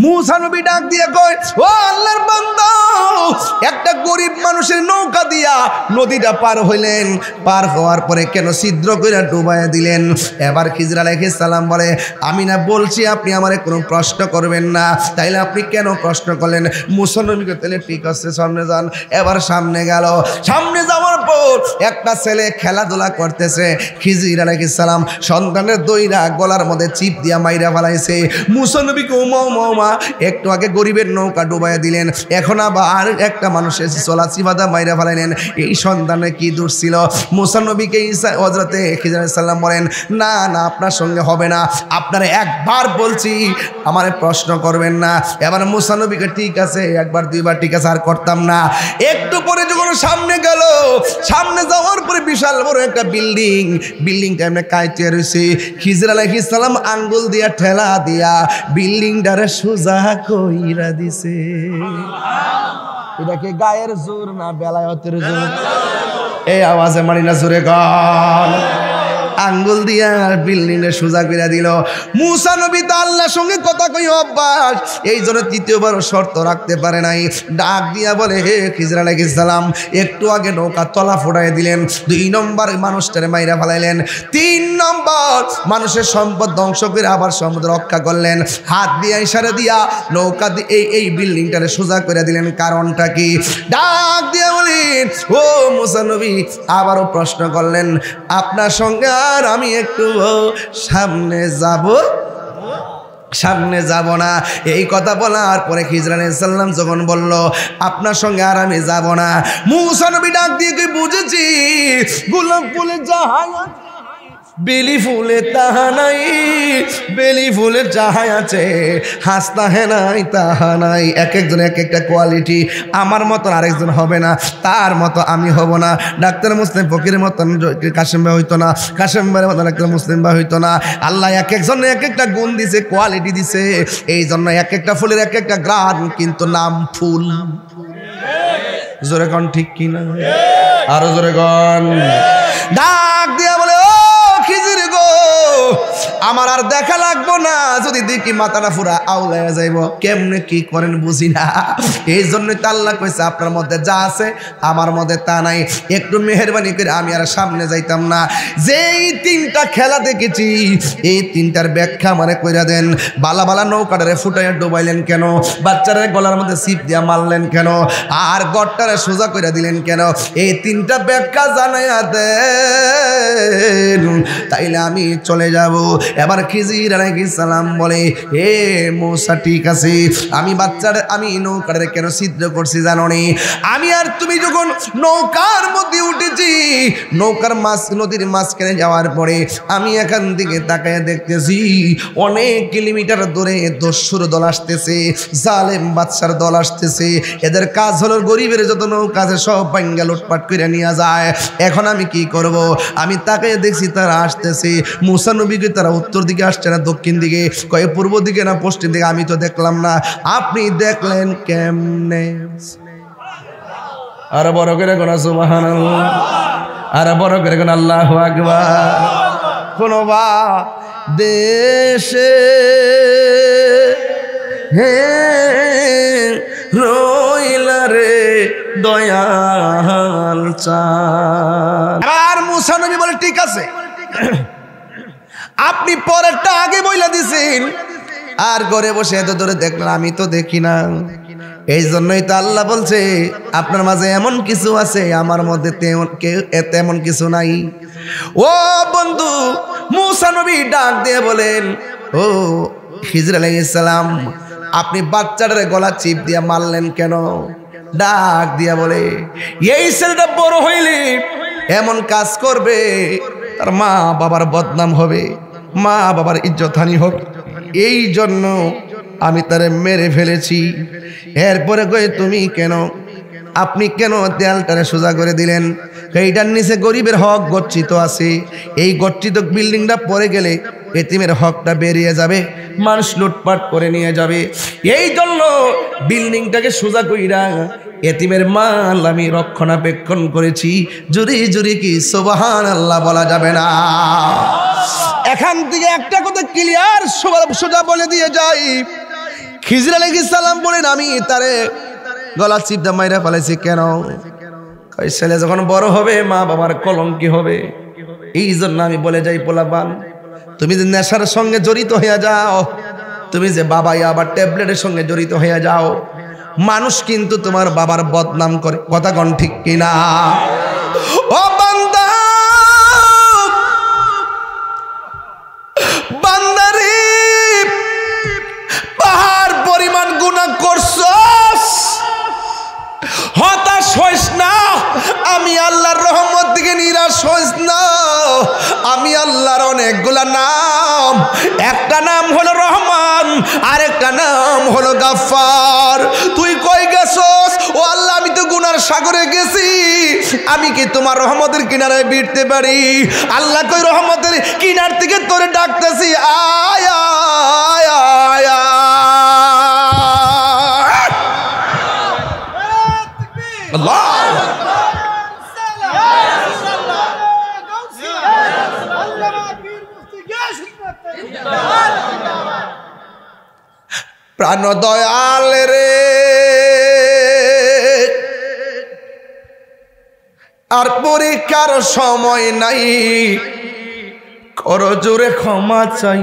মূসা নবী ডাক দিয়ে কয়, ও আল্লাহর বান্দা, একটা গরিব মানুষের নৌকা দিয়া নদীটা পার হইলেন, পার হওয়ার পরে কেন ছিদ্র করে ডুবাইয়া দিলেন? এবার খিজির আলাইহিস সালাম বলে, আমি না বলছি আপনি আমারে কোনো প্রশ্ন করবেন না, তাইলে আপনি কেন প্রশ্ন করলেন? মূসা নবীকে তাহলে ঠিক আছে সামনে যান। এবার সামনে গেল, সামনে যাওয়ার পর একটা ছেলে খেলাধুলা করতেছে। খিজির আলাইহিস সালাম সন্তানের দইরা গলার মধ্যে চিপ দিয়া মাইরা ফেলাইছে। মূসা নবীকে উমা একটু আগে গরিবের নৌকা ডুবাইয়া দিলেন, এখন আবার একটা মানুষের চলা চিবাদা মাইরা ফেলাইলেন। এই সন্তানের কি দোষ ছিল? মূসা নবীকে হযরতে খিজির আলাইহিস সালাম বলেন, না না, আপনার সঙ্গে হবে না, আপনারা একবার বলছি আমারে প্রশ্ন করবেন না। এবার মূসা নবীকে ঠিক আছে, একবার দুইবার ঠিক আছে, আর করতাম না। একটু পরে যখন সামনে গেল, সামনে যাওয়ার পরে বিশাল বড় একটা বিল্ডিংটা এমনি কাইতে রয়েছে। খিজির আলাইহিস সালাম আঙ্গুল দিয়া ঠেলা দিয়া বিল্ডিংটারে সোজা কইরা দিছে। এটা কি গায়ের জোর না বেলায়েতের জোর? এই আওয়াজে মানি না জোরে গান। আঙ্গুল দিয়া বিল্ডিং এ সোজা করে দিল। মূসা নবী তো আল্লাহর সঙ্গে কথা কই অভ্যাস, এই জন্য তৃতীয়বার শর্ত রাখতে পারে নাই। ডাক দিয়া বলে, হে খিজির আলাইহিস সালাম, একটু আগে নৌকা তলা ফোটাই দিলেন, 2 নম্বর মানুষটারে মাইরা ফেলাইলেন, 3 নম্বর মানুষের সম্পদ ধ্বংস করে আবার সম্পদ রক্ষা করলেন। হাত দিয়া ইশারা দিয়া নৌকা দিয়ে এই বিল্ডিংটারে সোজা করে দিলেন। কারণটা কি? ডাক দিয়া বলেন, ও মূসা নবী, আবারও প্রশ্ন করলেন, আপনার সঙ্গে আর আমি একটু সামনে যাব না। এই কথা বলার পরে খিজির আলাইহিস সালাম যখন বলল, আপনার সঙ্গে আর আমি যাব না, মূসা নবী ডাক দিয়ে কই, বুঝেছি, গোলাপ ফুলে যাহাই বেলি ফুলে তাহা নাই, বেলি ফুলে যাহাই আছে হাসতা হে নাই তাহা নাই। এক একজন এক একটা কোয়ালিটি, আমার মতন আরেকজন হবে না, তার মতো আমি হব না। ডাক্তার মুসলিম ফকিরের মতন কাশেম ভাই হইতো না, কাশেম ভাইয়ের মতন ডাক্তার মুসলিম ভাই হইতো না। আল্লাহ এক একজন এক একটা গুণ দিছে, কোয়ালিটি দিছে। এই জন্য এক একটা ফুলের এক একটা গ্রান, কিন্তু নাম ফুল। জোরে কন ঠিক কিনা? আরো জোরে কন। ডাক দিয়া বলে, ও খিজির গো, আমার আর দেখা লাগবো না, যদি দেখি মাথাটা পুরা আউলাইয়া যাইব। কেমনে কি করেন বুঝি না, এই জন্যই তো আল্লাহ কইছে আপনার মধ্যে যা আছে আমার মধ্যে তা নাই। একটু মেহেরবানি করে আমি আর সামনে যাইতাম না। যেই 3টা খেলা দেখেছি, এই 3টার ব্যাখ্যা মানে কইরা দেন। বালা বালা নৌকাটারে ফুটাইয়া ডুবাইলেন কেন? বাচ্চারা গলার মধ্যে সিপ দিয়া মারলেন কেন? আর গড়টারে সোজা কইরা দিলেন কেন? এই 3টা ব্যাখ্যা জানাইয়া দেন, তাইলে আমি চলে যাব। এবার খিজির আলাইহিস সালাম বলে, হে মূসা, ঠিক আছে, আমি নৌকারে কেন ছিদ্র করছি জানো নি? আমি আর তুমি যখন নৌকার মধ্যে উঠেছি, নৌকার নদীর মাঝখানে যাওয়ার পরে আমি এখান থেকে তাকায় দেখতেছি অনেক কিলোমিটার দূরে দস্যুর দল আসতেছে, জালেম বাদশার দল আসতেছে। এদের কাজ হলো গরিবের যত নৌকা আছে সব ভাঙ্গা লুটপাট করে নিয়ে যায়। এখন আমি কি করব? আমি তাকায় দেখছি তারা আসতেছে। মূসা নবীকে তারা উত্তর দিকে আসছে না দক্ষিণ দিকে, কয়ে পূর্ব দিকে না পশ্চিম দিকে, আমি তো দেখলাম না। আপনি দেখলেন কেমনে? আর বড় করে কোন সুবহানাল্লাহ, আর বড় করে কোন আল্লাহু আকবার। কোন বা দেশে হে রইলা রে দয়াল চাঁদ। আর মূসা নবী বলে, ঠিক আছে, আপনি পরেরটা আগে বইলা দিছেন, আর ঘরে বসে এত দূরে দেখলেন, আমি তো দেখি না। এই জন্যই তো আল্লাহ বলছে, আপনার মাঝে এমন কিছু আছে, আমার মধ্যে তেমন কিছু নাই। ও বন্ধু, মূসা নবী ডাক দিয়ে বলেন, ও খিজির আলাইহিস সালাম, আপনি বাচ্চাটার গলা চিপ দিয়া মারলেন কেন? ডাক দিয়া বলে, এই ছেলেটা বড় হইলে এমন কাজ করবে, তার মা বাবার বদনাম হবে, মা বাবার ইজ্জতহানি হবে, এই জন্য আমি তারে মেরে ফেলেছি। এরপরে কই, তুমি কেন, আপনি কেন দেয়ালটারে সোজা করে দিলেন? এইটার নিচে গরিবের হক গচ্ছিত আছে, এই গচ্ছিত বিল্ডিংটা পড়ে গেলে এতিমের হকটা বেরিয়ে যাবে, মানুষ লুটপাট করে নিয়ে যাবে। এই জন্য বিল্ডিংটাকে সোজা কইরা এতিমের মাল আমি রক্ষণাবেক্ষণ করেছি। জুরি জুরি কি সুবহানাল্লাহ বলা যাবে না? এখান থেকে একটা কথা ক্লিয়ার সোজা বলে দিয়ে যাই, খিজির আলাইহিস সালাম বলেন আমি তারে গলা চিপটা মাইরা ফেলাইছি কেন? কই ছেলে যখন বড় হবে মা বাবার কলঙ্কি হবে, এই জন্য আমি বলে যাই পোলাপান তুমি যে নেশার সঙ্গে জড়িত হয়ে যাও, তুমি যে বাবা আবার ট্যাবলেটের সঙ্গে জড়িত হয়ে যাও, মানুষ কিন্তু তোমার বাবার বদনাম করে। কথা কোন ঠিক কিনা? ও বান্দা, বান্দারে পাহাড় পরিমাণ গুনাহ করছস, হতাশ হইস না। আমি আল্লাহর রহমত থেকে নিরাশ হইস না। আমি আল্লাহর অনেকগুলা নাম, একটা নাম হলো রহমান, আরেকটা নাম হলো গাফফার। তুই কই গেছস? ও আল্লাহ আমি তো গুনার সাগরে গেছি, আমি কি তোমার রহমতের কিনারায় ভিড়তে পারি? আল্লাহ কই রহমতের কিনার থেকে তোরে ডাকতেছি, আয় আয় আয় আল্লাহ। প্রাণ দয়াল রে, আর পরীক্ষার সময় নাই, করো জোরে ক্ষমা চাই।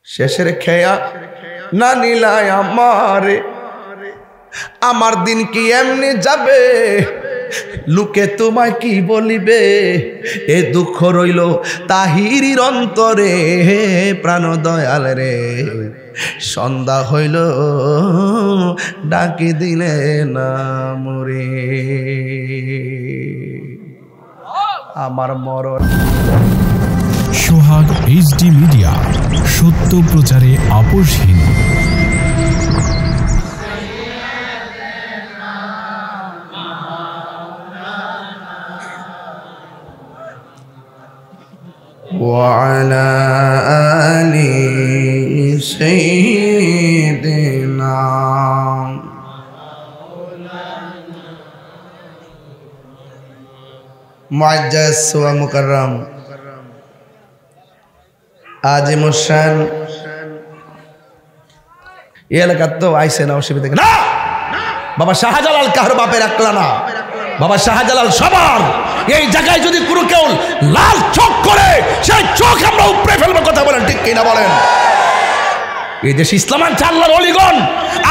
শেষের খেয়া না নিলায় আমারে, আমার দিন কি এমনি যাবে? লোকে তোমায় কি বলিবে? এ দুঃখ রইল তাহিরির অন্তরে। প্রাণ দয়াল রে, সন্ধ্যা হইল ডাকি দিলে না মরে, আমার মরণ। সোহাগ এইচডি মিডিয়া, সত্য প্রচারে আপোষহীন। وعلى آل سيدنا মুআজ্জাজ ওয়া মুকাররম আজিমুশান এই এলাকার তো আইসে না, অসুবিধা না। বাবা শাহজালাল কার বাপের একলা না, বাবা শাহজালাল সবার। এই জায়গায় যদি কোনো কেউ লাল চোখ করে, সেই চোখ আমরা উপড়ে ফেলবো। কথা বলেন ঠিক কিনা বলেন? এই দেশে ইসলাম আনছে আল্লাহর ওলিগণ,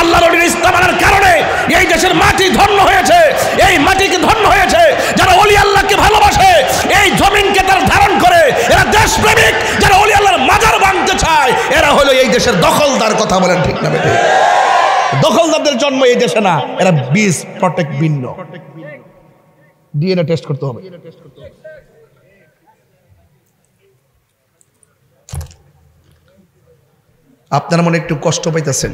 আল্লাহর ওলির ইসলাম আনার কারণে এই দেশের মাটি ধন্য হয়েছে। এই মাটিকে ধন্য হয়েছে যারা ওলি আল্লাহকে ভালোবাসে, এই জমিনকে তারা ধারণ করে। এরা দেশপ্রেমিক, যারা ওলি আল্লাহর মাজার ভাঙতে চায়, এরা হলো এই দেশের দখলদার। কথা বলেন ঠিক না বেঠিক? দখলদারদের জন্ম এই দেশে না, এরা বীজ প্রটেক্ট ভিন্ন। ডিএনএ টেস্ট করতে হবে। আপনারা মনে একটু কষ্ট পাইতেছেন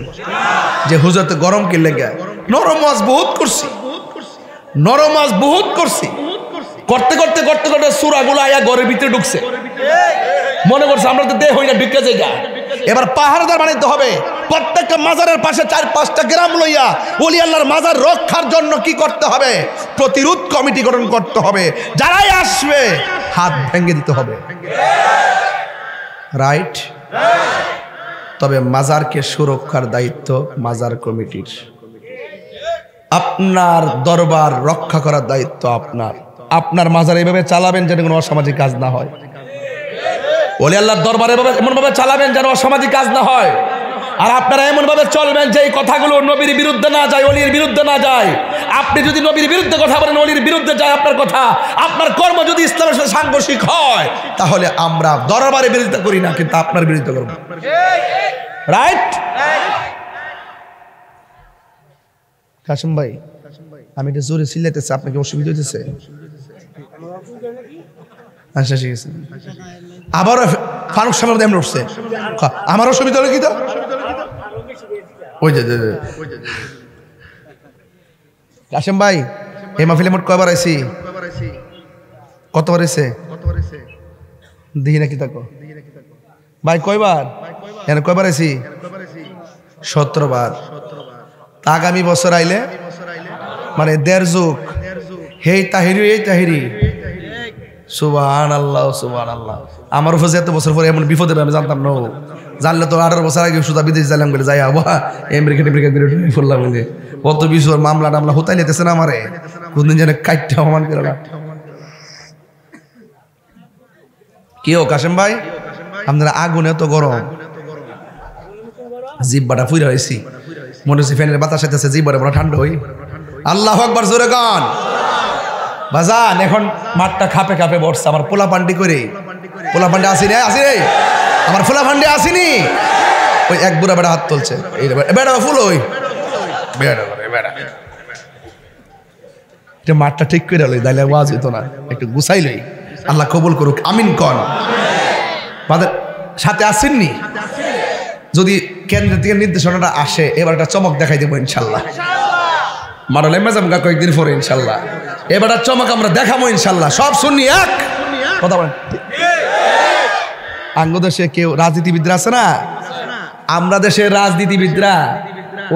যে হুজুরতে গরম কি লেগে? নরম মাছ বহুত করছি, নরম মাছ বহুত করছি, করতে করতে করতে করতে সূরাগুলো আয়া ঘরের ভিতরে ঢুকছে। মনে করছে আমরা তো দেহ হই না, ঢুকে জায়গা। এবার পাহাড়দার বানাইতে হবে। প্রত্যেকটা মাজারের পাশে 4-5টা গ্রাম লইয়া ওলি আল্লাহর মাজার রক্ষার জন্য কি করতে হবে? প্রতিরোধ কমিটি গঠন করতে হবে। যারাই আসবে হাত ভেঙে দিতে হবে। রাইট? তবে মাজারকে সুরক্ষার দায়িত্ব মাজার কমিটির। আপনার দরবার রক্ষা করার দায়িত্ব আপনার। আপনার মাজার এইভাবে চালাবেন যেন কোনো অসামাজিক কাজ না হয়। ওলি আল্লাহর দরবারে এমন ভাবে চালাবেন যেন অসামাজিক কাজ না হয়। আর আপনারা এমন ভাবে চলবেন যে এই কথাগুলো নবীর বিরুদ্ধে না যায়, ওলির বিরুদ্ধে না যায়। আপনি যদি নবীর বিরুদ্ধে কথা বলেন, ওলির বিরুদ্ধে যায় আপনার কথা, আপনার কর্ম যদি ইসলামের সাথে সাংঘর্ষিক হয়, তাহলে আমরা দরবারে বিরোধিতা করি না, কিন্তু আপনার বিরুদ্ধে করব। রাইট? কাসিম ভাই, আমি এটা জোরে চিল্লাইতেছি, আপনাকে অসুবিধা হইতেছে? আচ্ছা ঠিক আছে। আবার ফারুক সাহেব এমন উঠছে, আমার অসুবিধা হলো কি? তো ওই যে কাসিম ভাই, এই মাহফিলে মোট কয়বার আইছি? কতবার আইছে? দেখি নাকি তাকো ভাই, কয়বার? কয়বার আইছি? 17 বার। আগামী বছর আইলে মানে 1.5 যুগ। হেই তাহিরি, এই তাহিরি সুবহানাল্লাহ সুবহানাল্লাহ। আমার উপর এত বছর পরে এমন বিপদের আমি জানতাম না। জানলে তো 18 বছর আগে সুদা বিদেশ যাইলাম বলে যাই আবা আমেরিকা ফুললাম বলে কত বিষয় মামলা টামলা হতাই নিতেছে না আমারে কোনদিন যেন কাইটটা অমান করে না। কি ও কাশেম ভাই আপনারা আগুন এত গরম জিব্বাটা ফুইরা হয়েছি মনে হচ্ছে ফ্যানের বাতাস আইতেছে জিব্বাটা বড় ঠান্ডা হই। আল্লাহু আকবার জোরে গান বাজান। এখন মাঠটা খাপে খাপে বসছে আমার পোলা পান্ডি করে পোলা পান্ডি আসিনি আসিনি আমার ফুলা ফান্ডি আসিনি ওই এক বুড়া বেড়া হাত তুলছে বেড়া ফুল ওই বেড়া মাঠটা ঠিক করে লই দাইলে ওয়াজ হইতো না একটু গুছাই লই। আল্লাহ কবুল করুক আমিন কন। সাথে আসেননি যদি কেন্দ্র থেকে নির্দেশনাটা আসে এবার একটা চমক দেখাই দেবো ইনশাল্লাহ। মারলে মেজাম গা কয়েকদিন পরে ইনশাল্লাহ এবার চমক আমরা দেখাবো ইনশাল্লাহ। সব শুনি এক কথা বলেন। আঙ্গ দেশে কেউ রাজনীতিবিদরা আছে না আমরা দেশের রাজনীতিবিদরা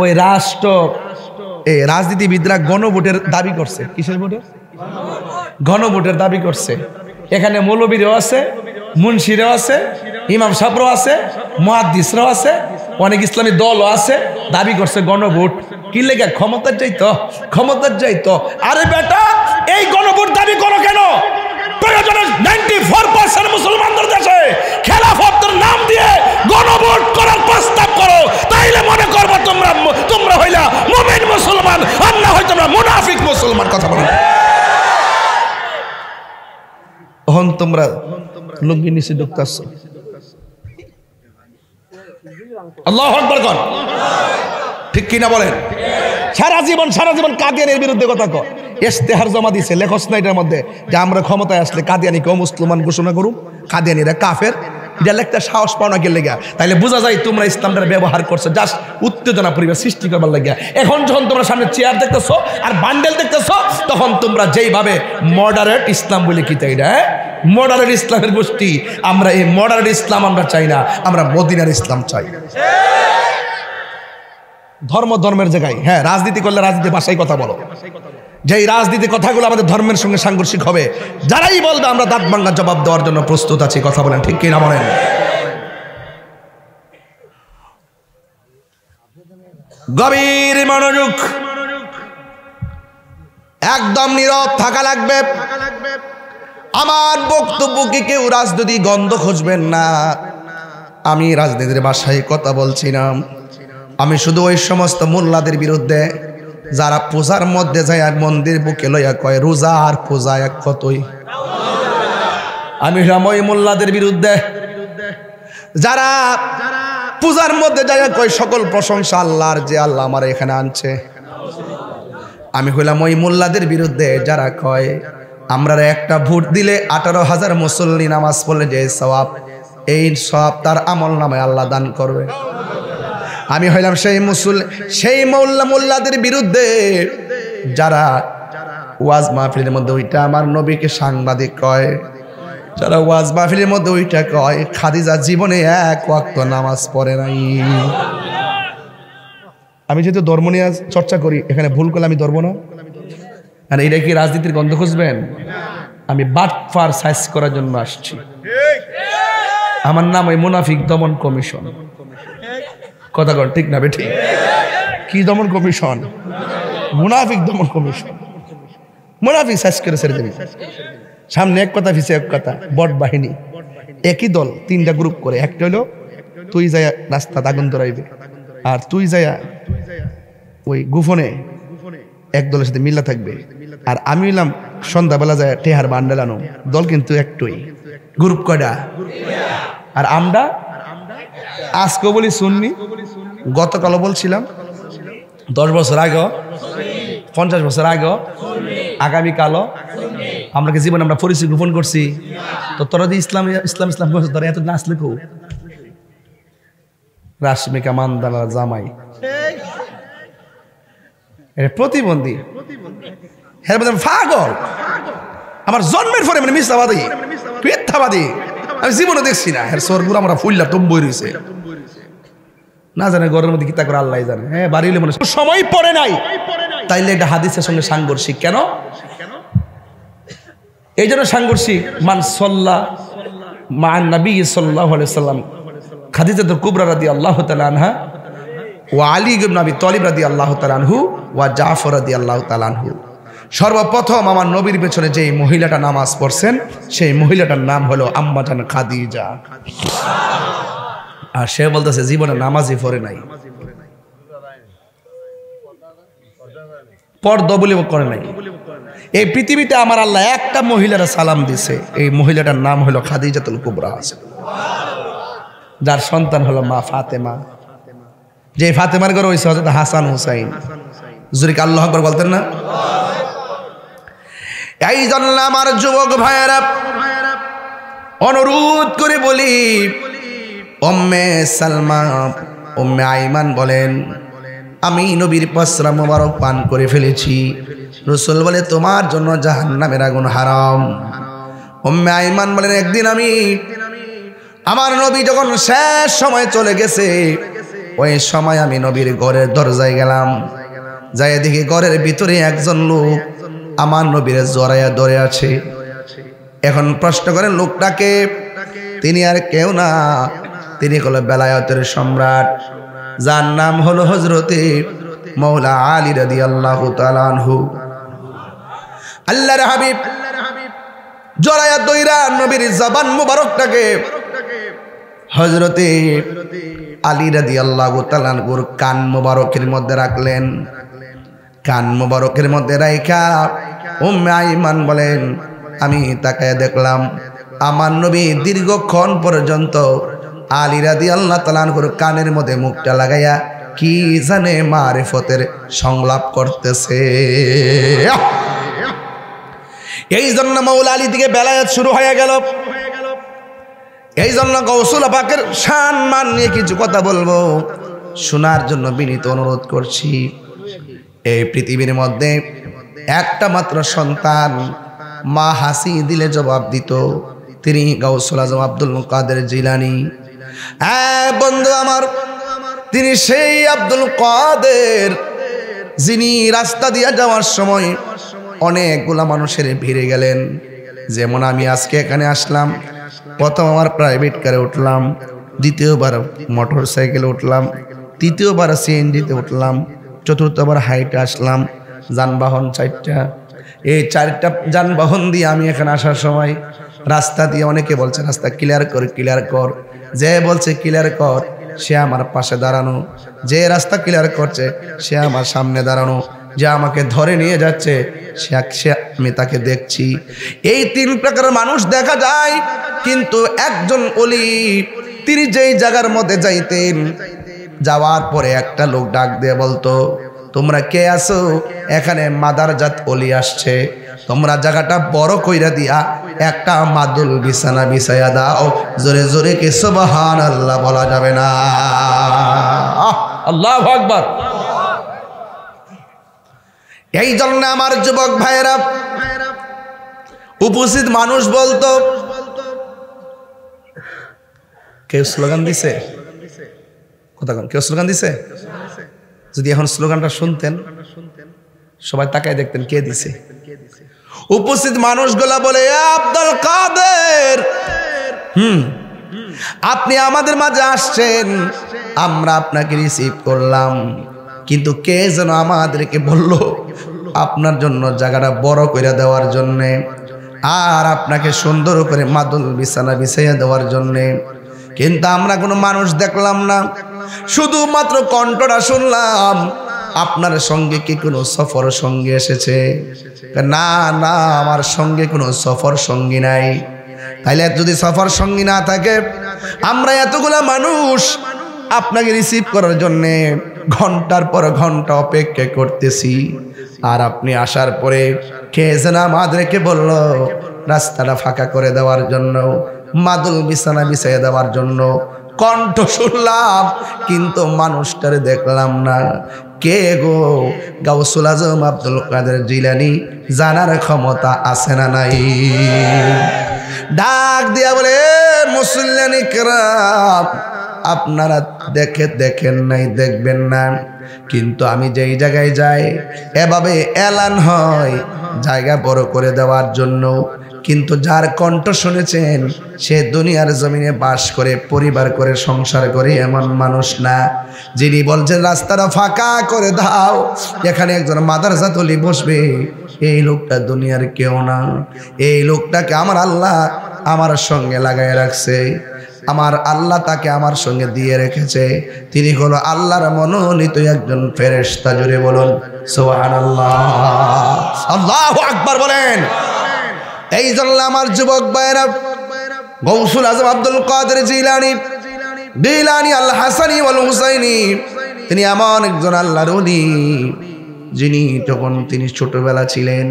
ওই রাজনীতিবিদরা গণভোটের দাবি করছে। কিসের ভোটের? গণভোটের দাবি করছে। এখানে মৌলবীরাও আছে মুন্সিরাও আছে ইমাম সাহেবরাও আছে মুহাদ্দিসরাও আছে অনেক ইসলামী দলও আছে দাবি করছে গণভোট। কি লেগে? ক্ষমতার চাইতো। আরে বেটা এই গণভোট দাবি করো কেন? প্রয়োজনে 94% মুসলমানদের দেশে খেলাফতের নাম দিয়ে গণভোট করার প্রস্তাব করো তাইলে মনে করবো তোমরা হইলা মুমিন মুসলমান আর না হয় তোমরা মুনাফিক মুসলমান। কথা বলো তখন তোমরা লুঙ্গি নিচে ঢুকতেছ। আল্লাহু আকবার কর ঠিক কিনা বলেন? সারা জীবন কাদিয়ানির বিরুদ্ধে কথা কয় ইশতেহার জমা দিছে লেখস না এটার মধ্যে যে আমরা ক্ষমতায় আসলে কাদিয়ানিকে মুসলমান ঘোষণা করুম কাদিয়ানিরা কাফের। এটা লেখতে সাহস পাও না গেলে তাইলে বোঝা যায় তোমরা ইসলামটার ব্যবহার করছো জাস্ট উত্তেজনা পরিবেশ সৃষ্টি করবার লাগিয়া। এখন যখন তোমরা সামনে চেয়ার দেখতেছো আর বান্ডেল দেখতেছো তখন তোমরা যেইভাবে মডারেট ইসলাম বলে কি তাই না মডারেট ইসলামের গোষ্ঠী আমরা এই মডারেট ইসলাম আমরা চাই না আমরা মদিনার ইসলাম চাই। ধর্মের জায়গায় হ্যাঁ রাজনীতি করলে রাজনীতি ভাষায় কথা বলো যে এই রাজনীতি কথাগুলো আমাদের ধর্মের সঙ্গে সাংঘর্ষিক হবে যারাই বলবে আমরা দাঁত ভাঙা জবাব দেওয়ার জন্য প্রস্তুত আছি। কথা বলেন ঠিক কিনা বলেন? গভীর মনোযোগ একদম নীরব থাকা লাগবে। আমার বক্তব্যকে কেউ রাজনীতি গন্ধ খুঁজবেন না। আমি রাজনীতির ভাষায় কথা বলছি না। আমি শুধু ওই সমস্ত মোল্লাদের বিরুদ্ধে যারা পূজার মধ্যে যায় মন্দির বুকে লইয়া কয় রোজা আর পূজা এক কতই। আমি ওই মোল্লাদের বিরুদ্ধে যারা পূজার মধ্যে যায় কয় সকল প্রশংসা আল্লাহর যে আল্লাহ আমার এখানে আনছে। আমি হইলাম ওই মোল্লাদের বিরুদ্ধে যারা কয় আমরা একটা ভোট দিলে 18,000 মুসল্লি নামাজ পড়লে যে সওয়াব এই সওয়াব তার আমল নামে আল্লাহ দান করবে। আমি হইলাম সেই মোল্লাদের বিরুদ্ধে যারা ওয়াজ মাহফিলের মধ্যে ওইটা আমার নবীকে সাংবাদিক কয়, যারা ওয়াজ মাহফিলের মধ্যে ওইটা কয় খাদিজা জীবনে এক ওয়াক্ত নামাজ পড়ে নাই। আমি যেহেতু ধর্ম নিয়ে চর্চা করি এখানে ভুল করলে আমি ধরবো না। আর এটা কি রাজনীতির গন্ধ খুঁজবেন? আমি বাটফার সাইজ করার জন্য আসছি। আমার নাম ওই মুনাফিক দমন কমিশন। কথা কন ঠিক না বেঠিক? কি দমন কমিশন? মুনাফিক দমন কমিশন। মুনাফিক সাইজ করে ছেড়ে দেবে। সামনে এক কথা পিছে এক কথা। বট বাহিনী একই দল 3টা গ্রুপ করে। একটা হলো তুই যায় রাস্তা আগুন ধরাইবে আর তুই যায় ওই গোপনে এক দলের সাথে মিল্লা থাকবে আর আমি হইলাম সন্ধ্যাবেলা যায় টেহার বান্ডেল আনো। দল কিন্তু একটুই। গ্রুপ কয়টা? আর আমরা আজকে বলি শুননি, গতকালও বলছিলাম, 10 বছর আগে, 50 বছর আগে, আগামীকালও আমরা কি জীবনে আমরা পরিচয় গোপন করছি? তো তোরা যে ইসলাম ইসলাম ইসলাম করছে তোরা এত নাচলে কেউ রাশমিকা মান্দানা জামাই এটা প্রতিবন্ধী হ্যাঁ পাগল। আমার জন্মের পরে মানে মিথ্যাবাদী মিথ্যাবাদী আমি জীবনে দেখছি না। হ্যাঁ সরগুলো আমরা ফুললা টম্বই রয়েছে না জানে ঘরের মধ্যে কিতা করে আল্লাহ জানে। হ্যাঁ বাড়ি হলে মনে সময় পড়ে নাই তাইলে এটা হাদিসের সঙ্গে সাংঘর্ষিক। কেন? এই জন্য সাংঘর্ষিক মান সাল্লা মা নবী সাল্লাল্লাহু আলাইহি সাল্লাম খাদিজাতুল কুবরা রাদিয়াল্লাহু তাআলা আনহা ওয়া আলী ইবনে আবি তালিব রাদিয়াল্লাহু তাআলা আনহু ওয়া জাফর রাদিয়াল্লাহু তাআলা আনহু। সর্বপ্রথম আমার নবীর পেছনে যে মহিলাটা নামাজ পড়ছেন সেই মহিলাটার নাম হলো আম্মা জান খাদিজা। আর সে বলতেছে জীবনে নামাজই পড়ে নাই, পর্দা বলে করে নাই। এই পৃথিবীতে আমার আল্লাহ একটা মহিলার সালাম দিছে, এই মহিলাটার নাম হলো খাদিজাতুল কুবরা, যার সন্তান হলো মা ফাতেমা। যে ফাতেমার ঘরে হইছে হযরত হাসান হুসাইন। জুরিক আল্লাহু আকবার বলতেন না? এই জন্য আমার যুবক ভাইয়েরা অনুরোধ করে বলি, উম্মে সালমা উম্মে আইমান বলেন আমি নবীর পসরা মোবারক পান করে ফেলেছি। রাসূল বলে তোমার জন্য জাহান্নামের আগুন হারাম। উম্মে আইমান বলেন একদিন আমি আমার নবী যখন শেষ সময় চলে গেছে, ওই সময় আমি নবীর ঘরের দরজায় গেলাম, যাই দেখি ঘরের ভিতরে একজন লোক আমার নবীর জড়াইয়া ধরে আছে। এখন প্রশ্ন করেন লোকটাকে, তিনি আর কেউ না, তিনি হলো বেলায়েতের সম্রাট, যার নাম হলো হযরতে মাওলা আলী রাদিয়াল্লাহু তাআলা আনহু। আল্লাহর হাবিব জড়াইয়া দইরা নবীর জবান মুবারকটাকে হযরতে আলী রাদিয়াল্লাহু তাআলা আনহুর কান মুবারকের মধ্যে রাখলেন। কান মুবারকের মধ্যে রাইখা উম্মে আইমান বলেন আমি তাকায় দেখলাম আমার নবী দীর্ঘক্ষণ পর্যন্ত আলী রাদিয়াল্লাহু তাআলা আনহুর কানের মধ্যে মুখটা লাগাইয়া কি জানে মারিফতের সংলাপ করতেছে। এই জন্য মাওলা আলী থেকে বেলায়েত শুরু হয়ে গেল। এই জন্য গাউসুল পাকের শান মান নিয়ে কিছু কথা বলবো, শোনার জন্য বিনীত অনুরোধ করছি। এই পৃথিবীর মধ্যে একটা মাত্র সন্তান মা হাসি দিলে জবাব দিত, তিনি গাউসুল আজম আব্দুল কাদের জিলানী। বন্ধু আমার, তিনি সেই আব্দুল কাদের যিনি রাস্তা দিয়ে যাওয়ার সময় অনেকগুলা মানুষের ভিড়ে গেলেন। যেমন আমি আজকে এখানে আসলাম, প্রথম আমার প্রাইভেট কারে উঠলাম, দ্বিতীয়বার মোটর সাইকেলে উঠলাম, তৃতীয়বার সিএনজিতে উঠলাম, চতুর্থবার হাইটে আসলাম, যানবাহন চারটা। এই চারটা যানবাহন দিয়ে আমি এখানে আসার সময় রাস্তা দিয়ে অনেকে বলছে রাস্তা ক্লিয়ার কর ক্লিয়ার কর, যে বলছে ক্লিয়ার কর সে আমার পাশে দাঁড়ানো, যে রাস্তা ক্লিয়ার করছে সে আমার সামনে দাঁড়ানো, যে আমাকে ধরে নিয়ে যাচ্ছে সে আমি তাকে দেখছি। এই তিন প্রকারের মানুষ দেখা যায়। কিন্তু একজন ওলি, তিনি যেই জায়গার মধ্যে যাইতেন, যাওয়ার পরে একটা লোক ডাক দিয়ে বলতো তোমরা কে আছো? এখানে মাদারজাত ওলি আসছে, তোমরা জায়গাটা বড় কইরা দিয়া একটা মাদুল বিছানা বিছাইয়া দাও। জোরে জোরে কে সুবহানাল্লাহ বলা যাবে না? আল্লাহু আকবার। এই জন্য আমার যুবক ভাইয়েরা, উপস্থিত মানুষ বলতো, কেউ স্লোগান দিছে? কথা কন, কেউ স্লোগান দিছে? যদি এখন স্লোগানটা শুনতেন সবাই তাকায় দেখতেন কে দিছে। উপস্থিত মানুষগুলা বলে আব্দুল কাদের, আপনি আমাদের মাঝে আসছেন, আমরা আপনাকে রিসিভ করলাম, কিন্তু কে যেন আমাদেরকে বলল আপনার জন্য জায়গাটা বড় করে দেওয়ার জন্যে আর আপনাকে সুন্দর করে মাদুল বিছানা বিছাইয়া দেওয়ার জন্যে। কিন্তু আমরা কোনো মানুষ দেখলাম না, শুধুমাত্র কণ্ঠটা শুনলাম। আপনার সঙ্গে কি কোনো সফর সঙ্গী এসেছে? না না, আমার সঙ্গে কোনো সফর সঙ্গী নাই। তাইলে যদি সফর সঙ্গী না থাকে, আমরা এতগুলা মানুষ আপনাকে রিসিভ করার জন্যে ঘন্টার পর ঘন্টা অপেক্ষা করতেছি, আর আপনি আসার পরে কে যেন আমাদেরকে বলল রাস্তাটা ফাঁকা করে দেওয়ার জন্য, মাদুল বিছানা বিছাইয়া দেওয়ার জন্য। কণ্ঠ শুনলাম কিন্তু মানুষটারে দেখলাম না। কে গো? গাউসুল আজম আব্দুল কাদের জিলানী। জানার ক্ষমতা আছে না নাই? ডাক দিয়া বলে মুসল্লিয়ানি কেরাম, আপনারা দেখেন নাই, দেখবেন না, কিন্তু আমি যেই জায়গায় যাই এভাবে এলান হয় জায়গা বড় করে দেওয়ার জন্য, কিন্তু যার কণ্ঠ শুনেছেন সে দুনিয়ার জমিনে বাস করে, পরিবার করে, সংসার করে এমন মানুষ না। যিনি বলছেন রাস্তাটা ফাঁকা করে দাও, এখানে একজন মাদ্রাসাতলি বসবে, এই লোকটা দুনিয়ার কেউ না। এই লোকটাকে আমার আল্লাহ আমার সঙ্গে লাগায় রাখছে, আমার আল্লাহ তাকে আমার সঙ্গে দিয়ে রেখেছে। তিনি হলো আল্লাহর মনোনীত একজন ফেরেশতা। জুড়ে বলুন সুবহানাল্লাহ, আল্লাহু আকবার বলেন। এই জন্য আমার যুবক ভাইরা, গৌসুল আজম আব্দুল কাদের জিলানী আল হাসানি ওয়াল হুসাইনি, তিনি এমন একজন আল্লাহর ওলি যিনি যখন তিনি ছোটবেলা ছিলেন,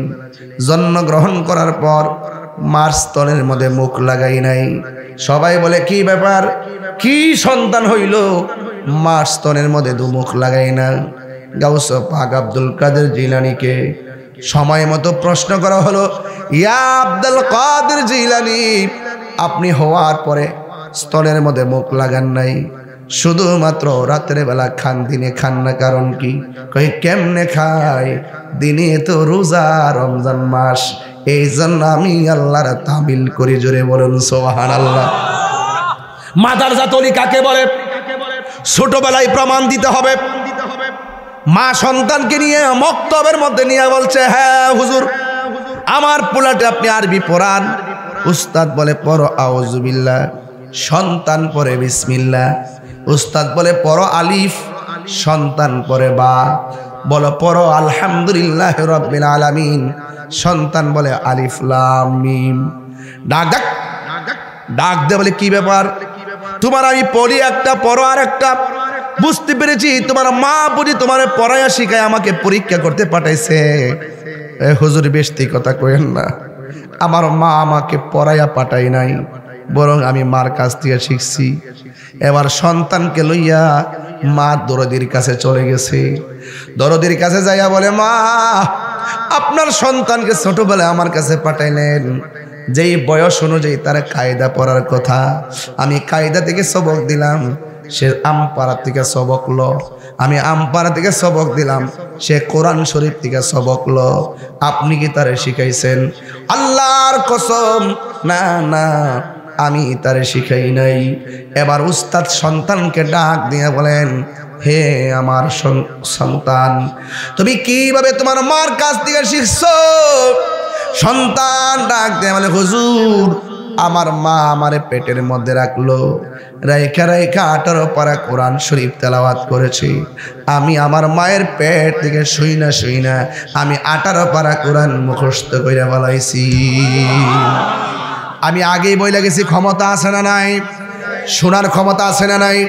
জন্মগ্রহণ করার পর মার স্তনের মধ্যে মুখ লাগাই নাই। সবাই বলে কি ব্যাপার, কি সন্তান হইল, মার স্তনের মধ্যে মুখ লাগাই না। গাউস পাক আব্দুল কাদের জিলানীকে সময় মতো প্রশ্ন করা হলো, ইয়া আব্দুল কাদের জিলানী, আপনি হওয়ার পরে স্তনের মধ্যে মুখ লাগান নাই, শুধুমাত্র রাতের বেলা খান, দিনে খান না, কারণ কি? কই কেমনে খায়, দিনে তো রোজা, রমজান মাস, এই জন্য আমি আল্লাহর তামিল করি। জোরে বলুন সুবহানাল্লাহ। মাদ্রাসাতলি কাকে বলে? ছোটবেলায় প্রমাণ দিতে হবে। মা সন্তানকে নিয়ে মক্তবের মধ্যে নিয়ে বলছে, হ্যাঁ হুজুর, আমার পোলাটে আপনি আরবি পড়ান। উস্তাদ বলে পড়ো আউযুবিল্লাহ, সন্তান পড়ে বিসমিল্লাহ। উস্তাদ বলে পড়ো আলিফ, সন্তান পড়ে বা। বলো পড়ো আলহামদুলিল্লাহ রাব্বিল আলামিন, সন্তান বলে আলিফ লাম মিম। ডাক ডাক ডাক দে, বলে কি ব্যাপার, তোমার আমি পড়ি একটা, পড়ো আর একটা। বুঝতে পেরেছি তোমার মা বুঝি তোমার পড়াইয়া শিখায় আমাকে পরীক্ষা করতে পাঠাইছে। হুজুর বেশি কথা কইেন না, আমার মা আমাকে পড়াইয়া পাঠাই নাই, বরং আমি মার কাছ থেকে শিখছি। এবার সন্তানকে লইয়া মা দরদির কাছে চলে গেছে। দরদির কাছে যাইয়া বলে, মা আপনার সন্তানকে ছোটবেলায় আমার কাছে পাঠাইলেন, যেই বয়স অনুযায়ী তার কায়দা পড়ার কথা, আমি কায়দা থেকে সবক দিলাম, সে আমপাড়া থেকে সবক লো। আমি আমপাড়া থেকে সবক দিলাম, সে কোরআন শরীফ থেকে সবক লো। আপনি কি তারে শিখাইছেন? আল্লাহর কসম, না না, আমি তারে শিখাই নাই। এবার উস্তাদ সন্তানকে ডাক দিয়ে বলেন, হে আমার সন্তান, তুমি কিভাবে তোমার মার কাছ থেকে শিখছো? সন্তান ডাক দিয়ে বলে, হুজুর, আমার মা আমারে পেটের মধ্যে রাখলো, রাইখা রাইখা 18 পারা কোরআন শরীফ তেলাওয়াত করেছি। আমি আমার মায়ের পেট থেকে শুই না আমি 18 পারা কোরআন মুখস্থ কইরা বলাইছি। আমি আগেই বইলা গেছি, ক্ষমতা আছে না নাই? শোনার ক্ষমতা আছে না নাই?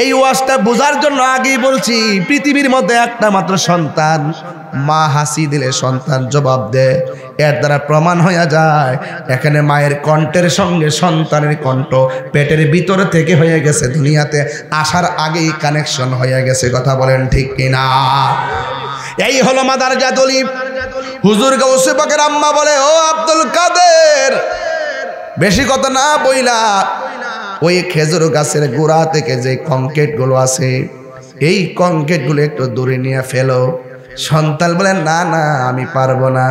এই ওয়াজটা বোঝার জন্য আগেই বলছি, পৃথিবীর মধ্যে একটা মাত্র সন্তান, মা হাসি দিলে সন্তান জবাব দেয়। এর দ্বারা প্রমাণ হয়ে যায় এখানে মায়ের কণ্ঠের সঙ্গে সন্তানের কণ্ঠ পেটের ভিতরে থেকে হয়ে গেছে, দুনিয়াতে আসার আগেই কানেকশন হয়ে গেছে। কথা বলেন ঠিক কিনা? এই হলো মাদ্রাসাতলি। হুজুর গাউসে পাকের আম্মা বলে, ও আব্দুল কাদের, বেশি কথা না বইলা ওই খেজুর গাছের গোড়া থেকে যে কংক্রিট গুলো আছে, এই কংক্রিট গুলো একটু দূরে নিয়ে ফেলো। সন্তান বলে, না না, আমি পারবো না।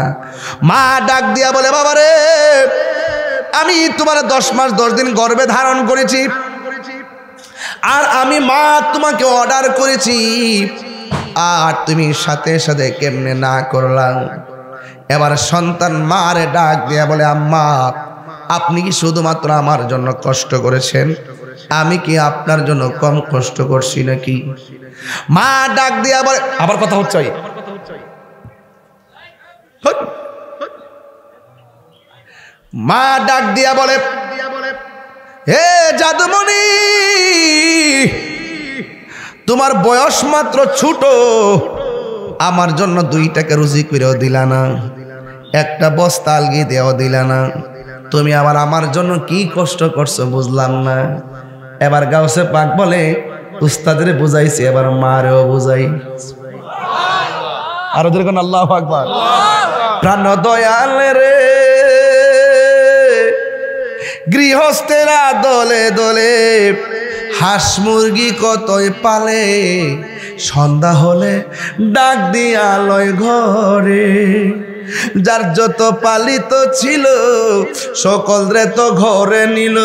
মা ডাক দিয়া বলে, বাবা রে, আমি তোমার 10 মাস 10 দিন গর্ভে ধারণ করেছি, আর আমি মা তোমাকে অর্ডার করেছি, আর তুমি সাথে সাথে কেমনে না করলাম? এবার সন্তান মারে ডাক দিয়া বলে, আম্মা, আপনি কি শুধুমাত্র আমার জন্য কষ্ট করেছেন? আমি কি আপনার জন্য কম কষ্ট করছি নাকি? মা ডাক দিয়া বলে, আবার কথা হচ্ছে, মা ডাক দিয়া বলে, হে জাদুমণি, তোমার বয়স মাত্র ছোট, আমার জন্য 2 টাকা রুজি করেও দিলা না, একটা বস্তা আলগি দেওয়া দিলা না, তুমি আবার আমার জন্য কি কষ্ট করছো বুঝলাম না। এবার গাউসে পাক বলে, উস্তাদের বুঝাইছি, এবার মারেও বুঝাই। আরো দেখুন, আল্লাহু আকবার। প্রাণ দয়াল রে, গৃহস্থেরা দলে দলে হাঁস মুরগি কতই পালে, সন্ধ্যা হলে ডাক দিয়া লয় ঘরে, যার যত পালিত ছিল সকলরে তো ঘরে নিল,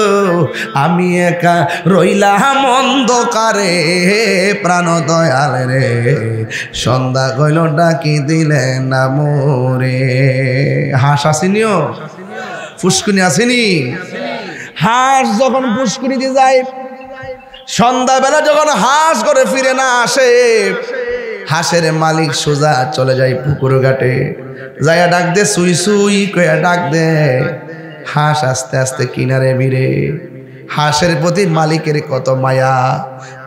আমি একা রইলাম অন্ধকারে। প্রাণ দয়াল রে সন্ধ্যা গইল ডাকি দিলে না মোরে। হাঁস আসেনিও, ফুসকুনি আসেনি? হাঁস যখন পুষ্কুনিতে যায়, সন্ধ্যাবেলা যখন হাঁস করে ফিরে না আসে, হাঁসের মালিক সোজা চলে যায় পুকুর ঘাটে, যাইয়া ডাক দে সুই সুই কইয়া ডাক দে। হাঁস আস্তে আস্তে কিনারে ভিড়ে। হাঁসের প্রতি মালিকের কত মায়া,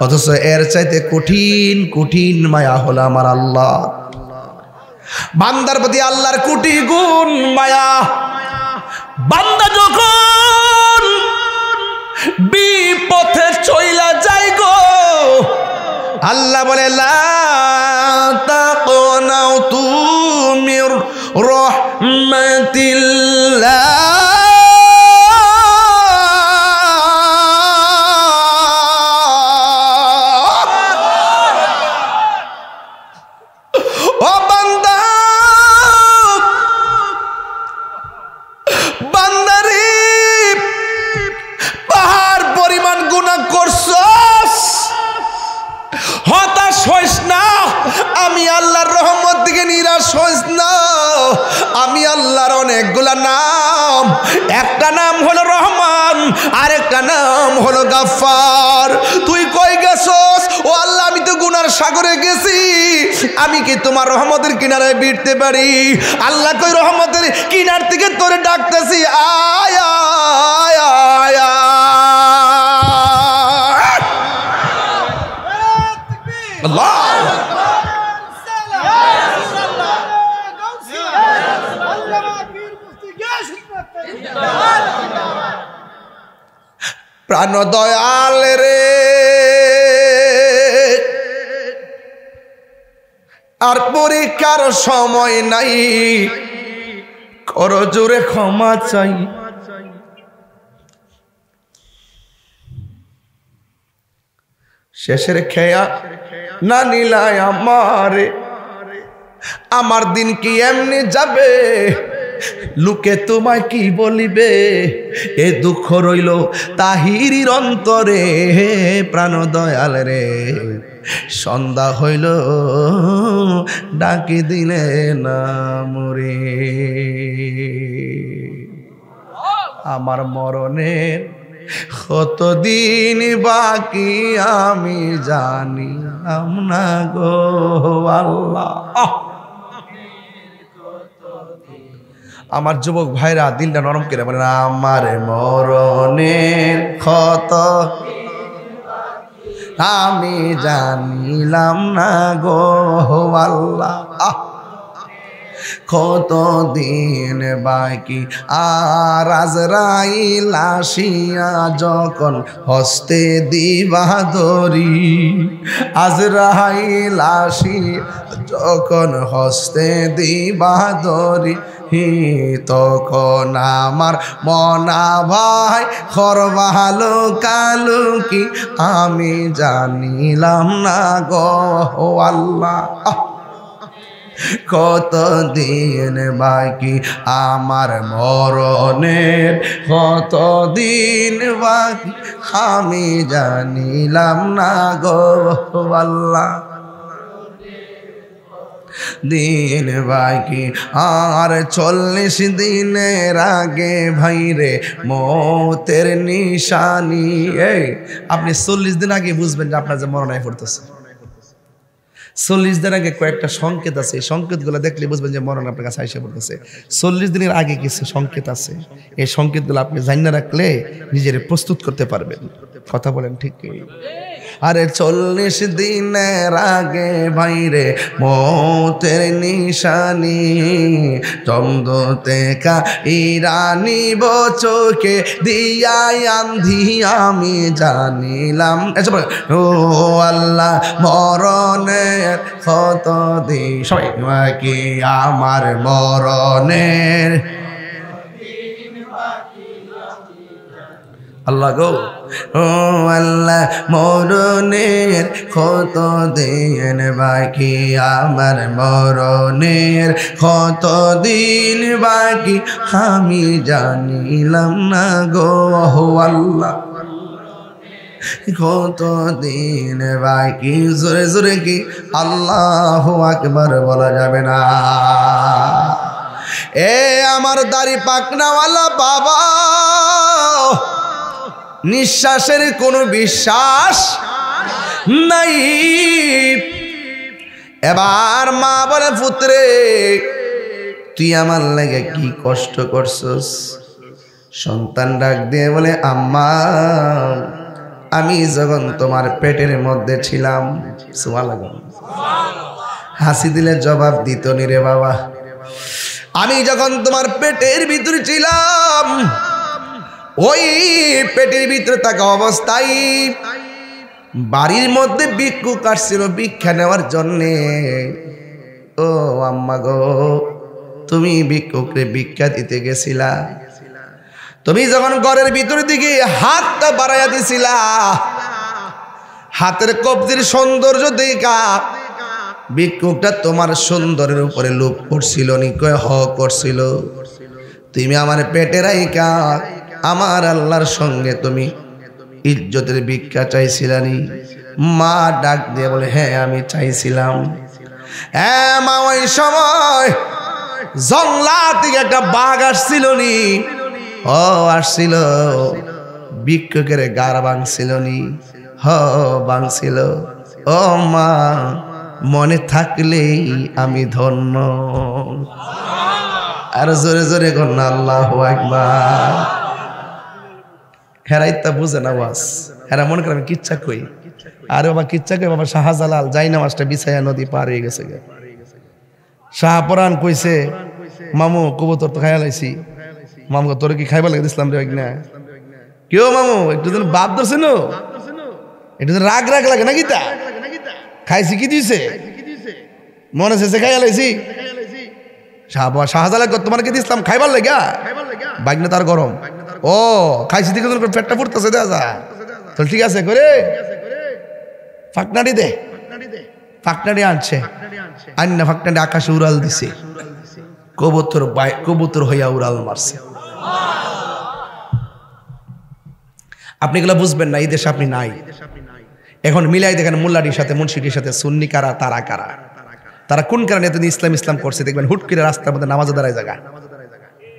অথচ এর চাইতে কঠিন কঠিন মায়া হলো আমার আল্লাহ। বান্দার প্রতি আল্লাহর কোটি গুণ মায়া। বান্দা যখন বিপথে চইলা যাই গো, আল্লাহ বলে লা তাকুনাতু মির রাহমাতিল্লাহ। ও বান্দা, বান্দারে পাহাড় পরিমাণ গুনাহ করছস, হতাশ হইস না। আমি আল্লাহর রহমত থেকে নিরাশ হইস না। আমি আল্লাহর অনেকগুলা নাম, একটা নাম হলো রহমান, আরেকটা নাম হলো গাফফার। তুই কই গেছস? ও আল্লাহ, আমি তো গুনার সাগরে গেছি, আমি কি তোমার রহমতের কিনারায় ভিড়তে পারি? আল্লাহ কই রহমতের কিনার থেকে তোরে ডাকতেছি, আয় আয় আয় আয়। আল্লাহ প্রাণ দয়াল রে, আর পরীক্ষার সময় নাই, কর জোরে ক্ষমা চাই। শেষের খেয়া না নিলাই আমারে, আমার দিন কি এমনি যাবে? লোকে তোমায় কি বলিবে? এ দুঃখ রইল তাহিরির অন্তরে। প্রাণ দয়াল রে সন্ধ্যা হইল ডাকি দিলে না মোরে। আমার মরণের কতদিন বাকি আমি জানিলাম না গো আল্লাহ। আমার যুবক ভাইরা দিলটা নরম করে বলেন, আমার মরণের ক্ষত আমি জানিলাম না গো আল্লাহ। কতদিন বাকি আর আজরাইল আসিয়া যখন হস্তে দিবা ধরি, আজরাইল আসিয়া যখন হস্তে দিবা ধরি, তখন আমার মনা ভাই খরবালো কালু কি আমি জানিলাম না গো আল্লাহ। কতদিন বাকি আমার মরণের, কতদিন বাকি আমি জানিলাম না গো আল্লাহ। দিন বাকি আর 40 দিনের আগে ভাইরে মৌতের নিশানি। এই আপনি 40 দিন আগে বুঝবেন যে আপনার যে মরণায় পড়তেছে। 40 দিন আগে কয়েকটা সংকেত আছে, এই সংকেতগুলো দেখলে বুঝবেন যে মরণ আপনার কাছে এসে পড়তেছে। 40 দিনের আগে কিছু সংকেত আছে, এই সংকেতগুলো আপনি জানিয়ে রাখলে নিজের প্রস্তুত করতে পারবেন। কথা বলেন ঠিক কি? আরে 40 দিনের আগে ভাইরে মৌতের নিশানি, চন্দ্রতে কা ইরানি চোখে দিয়াই আন্ধি আমি জানিলাম। ও আল্লাহ মরণের কতদিন, সবাই কি আমার মরণের আল্লাহ গো, ও আল্লাহ মরণের কত দিন বাকি, আমার মরণের কত দিন বাকি আমি জানিলাম না গো আল্লাহ, কত দিন বাকি। জোরে জোরে কি আল্লাহু আকবার বলা যাবে না? এ আমার দাড়ি পাকনাওয়ালা বাবা, নিঃশ্বাসের কোনো বিশ্বাস নাই। এবার মা বলে, পুত্রে তুই আমার লাগে কি কষ্ট করছস? সন্তান ডাক দিয়ে বলে, আম্মা আমি যখন তোমার পেটের মধ্যে ছিলাম, সুবহানাল্লাহ, হাসি দিলে জবাব দিত নি রে বাবা, আমি যখন তোমার পেটের ভিতরে ছিলাম, ওই পেটের ভিতরে থাকা অবস্থায় বাড়ির মধ্যে ভিক্ষু কাটছিল ভিক্ষা নেওয়ার জন্যে। ও আম্মা গো, তুমি ভিক্ষুকরে ভিক্ষা দিতে গেছিলা, তুমি যখন ঘরের ভিতরের দিকে হাতটা বাড়াইয়া দিছিলা, হাতের কবজির সৌন্দর্য দেখা ভিক্ষুকটা তোমার সুন্দরের উপরে লোভ করছিল নি? কয় হ করছিল। তুমি আমার পেটে রাইকা আমার আল্লাহর সঙ্গে তুমি ইজ্জতের ভিক্ষা চাইছিলানি? মা ডাক দিয়ে বলে, হ্যাঁ আমি চাইছিলাম। হ্যাঁ মা, ওই সময় জংলা থেকে একটা বাঘ আসছিল নি? ও আসছিল, ভিক্ষুকের গার ভাঙছিল নি? হ ভাঙছিল। ও মা, মনে থাকলেই আমি ধন্য। আর জোরে জোরে কর না আল্লাহু আকবার। হেরা ইত্যা বুঝে না ওয়াজ, হেরা মনে করে আমি কিচ্ছা কই। আরে বাবা কিচ্ছা কই বাবা, শাহজালাল যাই নামাজটা বিছাইয়া নদী পার হয়ে গেছে। শাহপরান কইছে, মামু কবুতর তো খাইয়া লাইছি। মামু তোর কি খাইবা লাগে দিছিলাম রে না? কেউ মামু একটু দিন বাপ ধরছে না, একটু দিন রাগ রাগ লাগে নাকি? তা খাইছি কি দিছে মনে শেষে খাইয়া লাইছি। শাহজালাল তোমার কি দিছিলাম খাইবার লাগা? বাইক না তার গরম। ও খাইছি দিকে পেটটা ফুটতেছে, দেখা যা চল, ঠিক আছে করে ফাঁকনাড়ি দে। ফাঁকনাড়ি আনছে, আন্না ফাঁকনাড়ি আকাশে উড়াল দিছে, কবুতর হইয়া উড়াল মারছে। আপনি এগুলো বুঝবেন না, এই দেশে আপনি নাই। এখন মিলাই দেখেন মোল্লাটির সাথে মুন্সিটির সাথে সুন্নি কারা, তারা কারা, তারা কোন কারণে এত ইসলাম করছে। দেখবেন হুট করে রাস্তার মধ্যে নামাজে দাঁড়ায় জায়গা,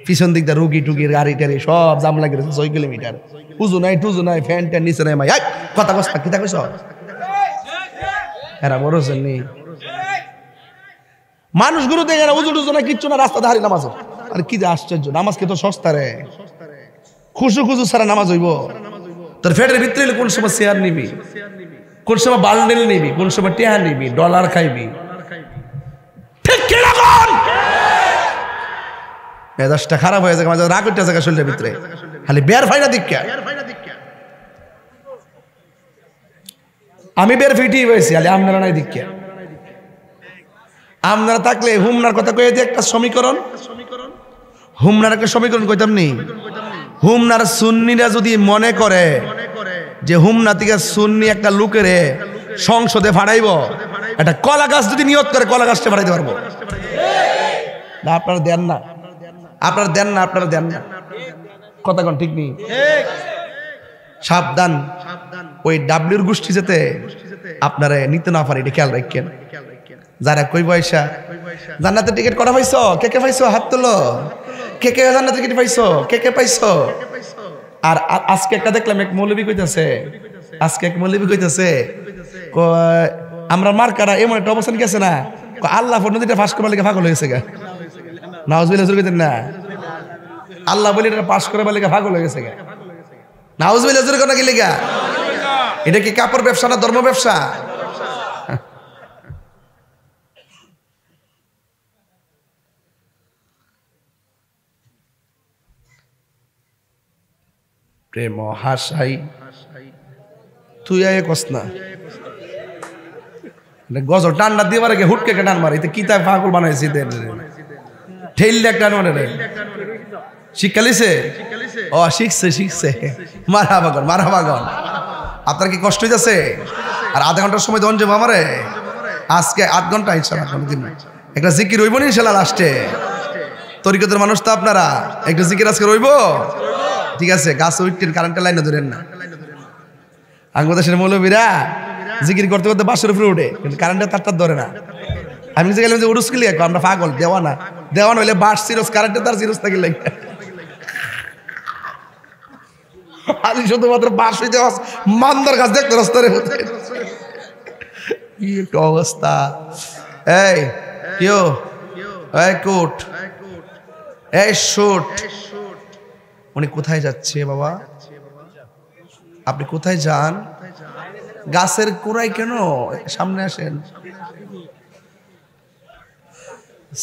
পিছন দিক দিয়ে রুগী টুগির গাড়ি টাড়ি সব জাম লাগে 6 কিলোমিটার, উজু নাই টুজু নাই, ফ্যান ট্যান নিচে নাই। কথা কষ্ট কি থাকো সব এরা বড়ছেন নি মানুষগুলো দেখে না, উজু টুজু না কিচ্ছু না, রাস্তা ধারে নামাজ। আর কি যে আশ্চর্য, নামাজ কে তো সস্তা রে, খুশু খুশু সারা নামাজ হইব। তোর ফেটের ভিতরে কোন সময় শেয়ার নিবি, কোন সময় বান্ডেল নিবি, কোন সময় টেহা নিবি, ডলার খাইবি, ঠিক কিরকম মেজাজটা খারাপ হয়ে যায়, রাগ উঠতে জায়গা শরীরের ভিতরে, খালি বের ফাইনা দীক্ষা। আমি বের ফিটি হয়েছি, আলে আপনারা নাই দীক্ষা। আপনারা থাকলে হুমনার কথা কয়ে যে একটা সমীকরণ, হুমনার একটা সমীকরণ কইতাম নি। হুমনার সুন্নিরা যদি মনে করে যে হুমনা থেকে সুন্নি একটা লোকেরে সংসদে ফাড়াইব, একটা কলা গাছ যদি নিয়ত করে কলা গাছটা ফাড়াইতে পারবো না? আপনারা দেন না, আপনারা দেন না, আপনারা দেন না, কথা কোন ঠিক নেই। সাবধান, ওই ডাব্লিউর গোষ্ঠী যেতে আপনারা নিতে না পারে, এটা খেয়াল রাখেন। যারা কই পয়সা জান্নাতের টিকিট করা পাইছো, কে কে পাইছো হাত তোলো, কে কে জান্নাতের টিকিট পাইছো, কে কে পাইছো। আর আজকে একটা দেখলাম এক মৌলবী কইতাছে, আমরা মার্কারা এমন একটা অবস্থান গেছে না, আল্লাহ নদীটা ফাঁস করবার লেগে পাগল হয়েছে গা। নাউজুবিল্লাহ কইতেন না, আল্লাহ বলে এটা পাস করবার লেগে পাগল হয়ে গেছে গা। নাউজুবিল্লাহ জোরে কথা কি লেগা? এটা কি কাপড় ব্যবসা না ধর্ম ব্যবসা? প্রেম হাসাই তুই আয় কস না, গজল টান্ডা দিয়ে মারে হুটকে টান মারে, কি তাই পাগল বানাইছি ঠেললে টান মারে রে। শিক্ষা লিছে? ও শিখছে মারহাবাগন। আপনার কি কষ্ট হইতেছে? আর আধা ঘন্টার সময় দন যাবো আমারে আজকে 8 ঘন্টা ইনশাআল্লাহ একটা জিকির হইব না ইনশাআল্লাহ লাস্টে। তরিকতের মানুষ তো আপনারা একটা জিকির আজকে রইব। ঠিক আছে, গাছ উঠতেন কারেন্টের লাইনে ধরেন না। আঙ্গদেশের মৌলবীরা জিকির করতে করতে বাসের উপরে উঠে, কিন্তু কারেন্টের তারটা ধরে না। আমি যে গেলাম যে উড়ুস কিলি আমরা পাগল দেওয়ান হইলে বাস সিরোস কারেন্টের তার সিরোস থাকি লাগে। আমি শুধুমাত্র বাস হইতে মান্দার গাছ দেখতে রাস্তার কি একটা অবস্থা। এই কেউ এই কোট এই শুট, উনি কোথায় যাচ্ছে বাবা? আপনি কোথায় যান? গাছের কুড়াই কেন? সামনে আসেন,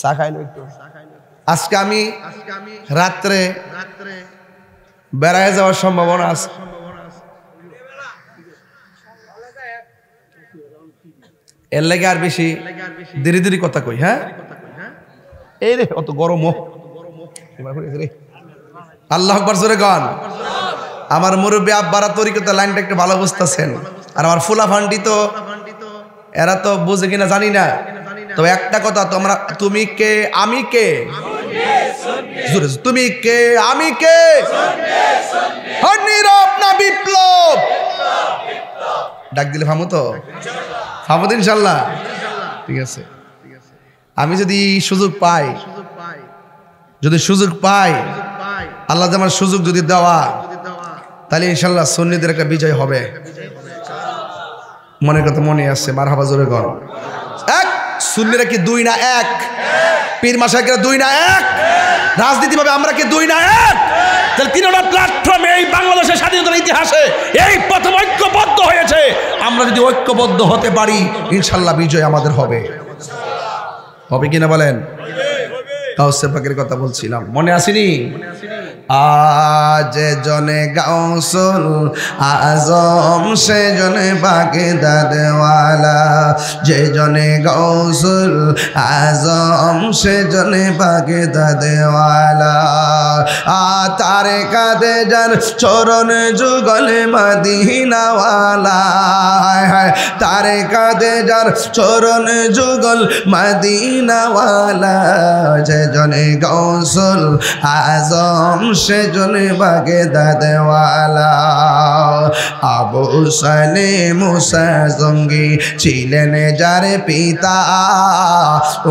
চা খাইলো একটু। আজকে আমি রাত্রে বেড়ায় যাওয়ার সম্ভাবনা আছে। এর লাগে আর বেশি ধীরে কথা কই। হ্যাঁ, এই রে অত গরম আল্লাহ আকবার জোরে গান। আমার মুরব্বী আব্বারা তরিকতে লাইনটা একটু ভালো বুঝতেছেন, আর আমার ফুলা ফান্ডি তো এরা তো বুঝে কিনা জানি না। তবে একটা কথা, তোমরা তুমি কে আমি কে, তুমি কে আমি কে, নীরব না বিপ্লব? ডাক দিলে ফামু তো, ফামু তো ইনশাল্লাহ। ঠিক আছে, আমি যদি সুযোগ পাই আল্লাহ আমার সুযোগ যদি দেওয়া, তাহলে ইনশাল্লাহ সুন্নিদের একটা বিজয় হবে। মনের কথা মনে আছে, মারহাবা জোরে গর। এক সুন্নিরা কি 2 না 1? পীর মাশায়েখরা 2 না 1? রাজনীতি ভাবে আমরা কি 2 না 1? তাহলে 3টা প্ল্যাটফর্মে এই বাংলাদেশের স্বাধীনতার ইতিহাসে এই প্রথম ঐক্যবদ্ধ হয়েছে। আমরা যদি ঐক্যবদ্ধ হতে পারি ইনশাল্লাহ বিজয় আমাদের হবে কিনা বলেন? গাউসে পাকের কথা বলছিলাম, মনে আসেনি? আজ জনে গাউসুল আজম সে জনে পাকে দাদওয়ালা, যে জনে গাউসুল আজম সে জনে পাকে দাদওয়ালা। তারে কাদে যার চরণ যুগলে মদিনাওয়ালা, তারে কাদে যার চরণ যুগল মদিনাওয়ালা, যে জনে গাউসুল আজম সে জনে বাগে দাদওয়ালা। আবু সালে মুসা জঙ্গি ছিলেন যার পিতা,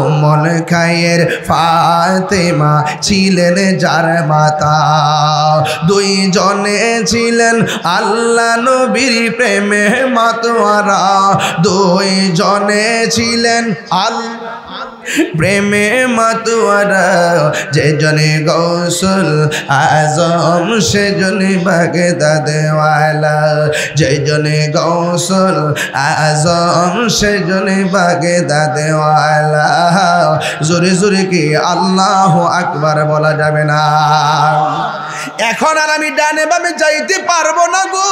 উম্মুল খায়ের ফাতেমা ছিলেন যার মাতা। 2 জনে ছিলেন আল্লাহ নবীর প্রেমে মাতোয়ারা, 2 জনে ছিলেন প্রেমে মাতোয়ারা, যে জনে গাউসুল আজম সে জনে বাগে দাদওয়ালা, যে জনে গাউসুল আজম সে জনে বাগে দাদওয়ালা। জোরে জোরে কি আল্লাহু আকবার বলা যাবে না? এখন আর আমি ডানে বামে যাইতে পারবো না গো,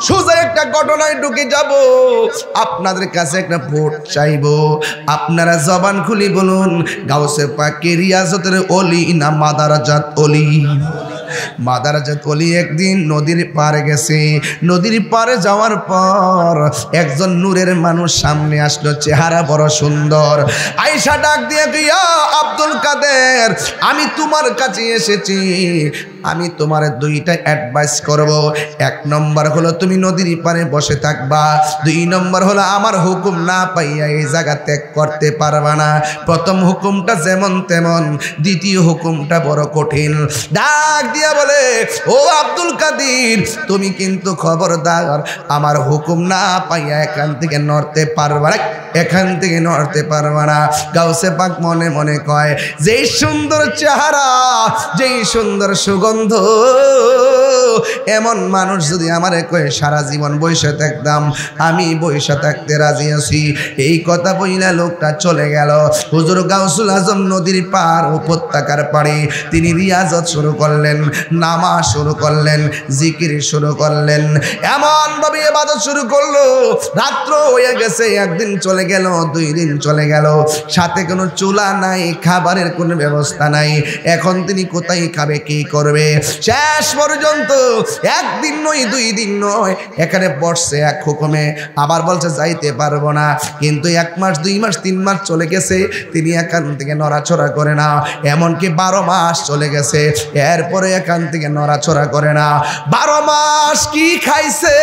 সোজা একটা ঘটনায় ঢুকে যাব। আপনাদের কাছে একটা ভোট চাইবো, আপনারা জবান খুলি বলুন, গাউসে পাকের রিয়াজতের ওলি না মাদারাজাত ওলি? মাদারাজাত ওলি একদিন নদীর পাড়ে গেছে। নদীর পাড়ে যাওয়ার পর একজন নূরের মানুষ সামনে আসলো, চেহারা বড় সুন্দর। আয়েশা ডাক দিয়ে ইয়া আব্দুল কাদের, আমি তোমার কাছে এসেছি, আমি তোমার 2টা অ্যাডভাইস করব। 1 নম্বর হলো তুমি নদীর পাড়ে বসে থাকবা, 2 নম্বর হলো আমার হুকুম না পাইয়া এই জায়গা ত্যাগ করতে পারবা না। প্রথম হুকুমটা যেমন তেমন, দ্বিতীয় হুকুমটা বড় কঠিন। ডাক দিয়া বলে, ও আব্দুল কাদের, তুমি কিন্তু খবরদার আমার হুকুম না পাইয়া এখান থেকে নড়তে পারবা না, এখান থেকে নড়তে পারবা না। গাউসে পাক মনে মনে কয়, যেই সুন্দর চেহারা, যেই সুন্দর সুগন্ধ, বন্ধু এমন মানুষ যদি আমারে কয়ে সারা জীবন বইসা থাকতাম আমি বইসা থাকতে রাজি আছি। এই কথা বইলা লোকটা চলে গেল। হুজুর গাউসুল আজম নদীর পার উপত্যকার পাড়ে তিনি রিয়াজত শুরু করলেন, নামাজ শুরু করলেন, জিকির শুরু করলেন, এমন ভাবে ইবাদত শুরু করলো। রাত্র হয়ে গেছে, একদিন চলে গেল, 2 দিন চলে গেল, সাথে কোনো চুলা নাই, খাবারের কোনো ব্যবস্থা নাই। এখন তিনি কোথায় খাবে, কি করবে? শেষ পর্যন্ত একদিন নয় 2 দিন নয়, এখানে বসছে এক হুকুমে, আবার বলছে যাইতে পারবো না। কিন্তু 1 মাস 2 মাস 3 মাস চলে গেছে, তিনি এখান থেকে নড়াচড়া করে না। এমনকি 12 মাস চলে গেছে, এরপরে এখান থেকে নড়াচড়া করে না। 12 মাস কি খাইছে,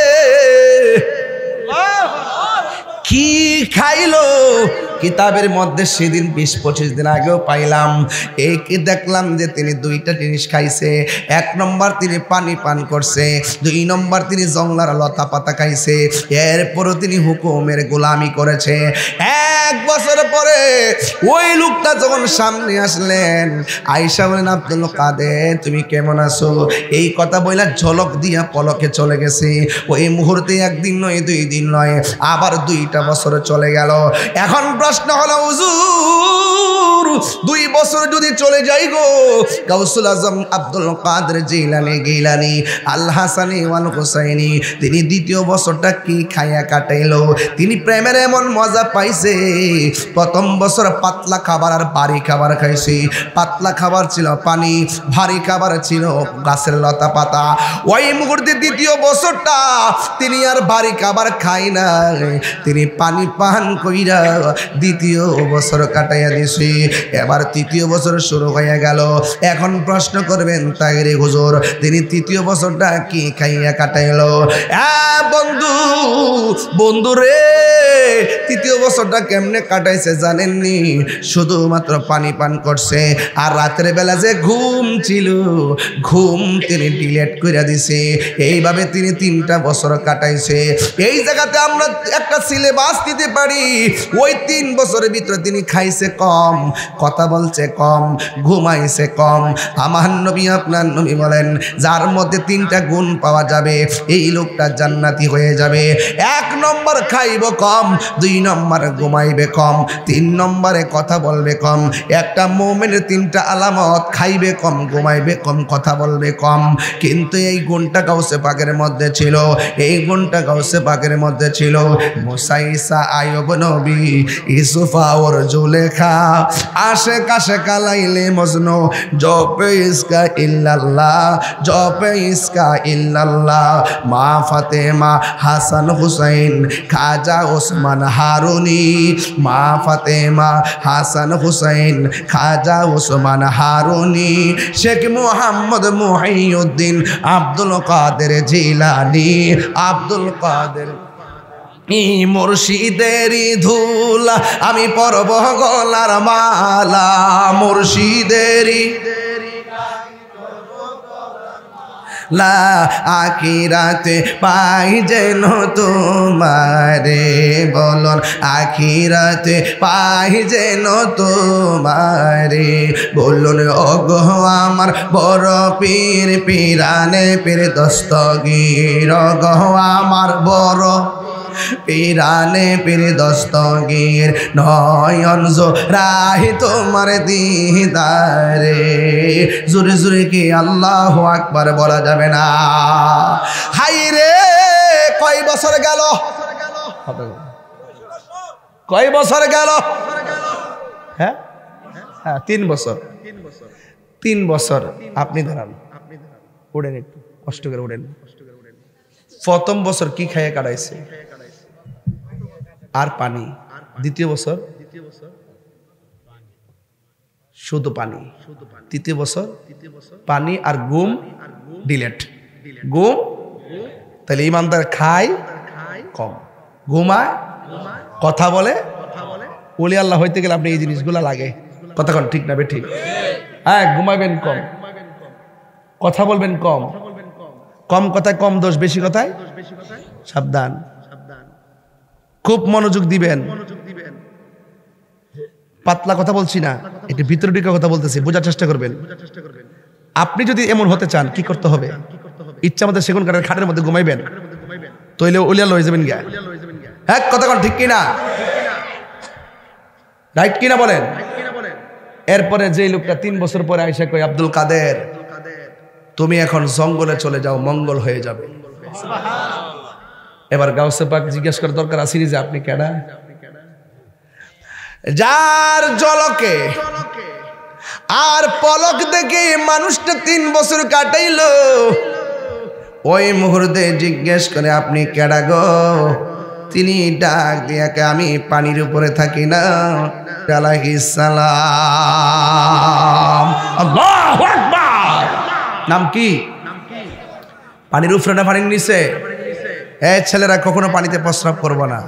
কি খাইলো? কিতাবের মধ্যে সেদিন 20-25 দিন আগেও পাইলাম, এই কি দেখলাম যে তিনি 2টা জিনিস খাইছে। 1 নম্বর তিনি পানি পান করছে, 2 নম্বর তিনি জংলার লতা পাতা খাইছে, এরপরও তিনি হুকুমের গোলামি করেছে। 1 বছর পরে ওই লোকটা যখন সামনে আসলেন, আয়েশা বলেন আব্দুল কাদের তুমি কেমন আছো? এই কথা বইলা ঝলক দিয়া পলকে চলে গেছে। ওই মুহূর্তে 1 দিন নয় 2 দিন নয়, আবার 2টা বছর চলে গেল। এখন প্রশ্ন হলো হুজুর 2 বছর যদি চলে যাই গো, গাউসুল আজম আব্দুল কাদের জিলানী আল হাসানি ওয়াল হুসাইনি তিনি 2য় বছরটা কি খাইয়া কাটাইলো? তিনি প্রেমের এমন মজা পাইছে। 1ম বছর পাতলা খাবার আর ভারী খাবার খাইছে। পাতলা খাবার ছিল পানি, ভারী খাবার ছিল গাছের লতা পাতা। ওই মুহূর্তে 2য় বছরটা তিনি আর ভারী খাবার খায় না, তিনি পানি পান কইরা 2য় বছর কাটাইয়া দিছে। এবার 3য় বছর শুরু হয়ে গেল। এখন প্রশ্ন করবেন তাই রে হুজুর তিনি 3য় বছরটা কি খাইয়া কাটাইলো? বন্ধু রে 3য় বছরটা কেমনে কাটাইছে জানেননি? শুধুমাত্র পানি পান করছে, আর রাতের বেলা যে ঘুম ছিল, ঘুম তিনি ডিলেট করে দিছে। এইভাবে তিনি 3টা বছর কাটাইছে। এই জায়গাতে আমরা একটা সিলেবাস দিতে পারি, ওই 3 বছরের ভিতরে তিনি খাইছে কম, কথা বলছে কম, ঘুমাইছে কম। আমার নবী আপনার নবী বলেন যার মধ্যে 3টা গুণ পাওয়া যাবে এই লোকটা জান্নাতি হয়ে যাবে। 1 নম্বর খাইব কম, 2 নম্বর ঘুমাইবে কম, 3 নম্বরে কথা বলবে কম। একটা মুমিনের 3টা আলামত, খাইবে কম, ঘুমাইবে কম, কথা বলবে কম। কিন্তু এই গুণটা গাউসে পাকের মধ্যে ছিল, এই গুণটা গাউসে পাকের মধ্যে ছিল। মুসা ঈসা আইয়ুব নবী ইউসুফা ওর জুলেখা আশে কাশে কালাইলে মজনু জপে ইসকা ইল্লাল্লাহ, জপে ইসকা ইল্লাল্লাহ। মা ফাতেমা হাসান হুসাইন খাজা ওসমান হারুনি, মা ফাতেমা হাসান হুসাইন খাজা ওসমান হারুনি, শেখ মুহাম্মদ মুহিউদ্দিন আব্দুল কাদের জিলানী, আব্দুল কাদের মুর্শিদেরই ধুল আমি পরব গলার মালা, মুর্শিদেরই লা আখিরাতে পাই যেন তোমারে, বলন আখিরাতে পাই যেন তোমারে। বলুন ওগো আমার বড় পীর পিরানে পীর দস্তগীর, ওগো আমার বড় পিরানে পীর দস্তগীর, নয়ন জোড়াই তোমার দিদারে। জোরে জোরে কি আল্লাহু আকবার বলা যাবে না? হাই রে কয় বছর গেল, কয় বছর গেল? হ্যাঁ 3 বছর। 3 বছর আপনি দাঁড়ান, উড়েন একটু কষ্ট করে উড়েন। 1ম বছর কি খাইয়া কাটাইছে? আর পানি। 2য় বছর শুধু পানি। 3য় বছর পানি আর ঘুম ডিলেট, ঘুম। তাহলে ইমানদার খায় কম, ঘুমায়, কথা বলে। ওলি আল্লাহ হইতে গেলে আপনি এই জিনিসগুলা লাগে। কথা কন ঠিক না বে ঠিক? হ্যাঁ, ঘুমাবেন কম, কথা বলবেন কম, কম কথায় কম দোষ, বেশি কথায় সাবধান। খুব মনোযোগ দিবেন। পাতলা কথা বলছি না, একটু ভিতরে ঢুকে কথা বলতেছি, বোঝার চেষ্টা করবেন। আপনি যদি এমন হতে চান কি করতে হবে? ইচ্ছা মতো সেগুন কাঠের খাটের মধ্যে ঘুমাইবেন, তইলে উলিয়া লয়ে যাবেন গিয়া। হ্যাঁ, কথা কোন ঠিক কিনা? রাইট কিনা বলেন? এরপরে যে লোকটা 3 বছর পরে আইসা কই, আব্দুল কাদের তুমি এখন জঙ্গলে চলে যাও, মঙ্গল হয়ে যাবে। এবার গাউসে পাক জিজ্ঞেস করার দরকার আছে যে আপনি কেডা? যার জলকে আর পলক দেখে মানুষটা 3 বছর কাটাইলো, ওই মুহূর্তে জিজ্ঞেস করে আপনি কেডা গো? তিনি ডাক দিয়ে আমি পানির উপরে থাকি না, আলাইহিস সালাম। আল্লাহু আকবার। নাম কি? পানির উপরে না পানির নিচে? এই ছেলেরা কখনো পানিতে প্রস্রাব করবে না।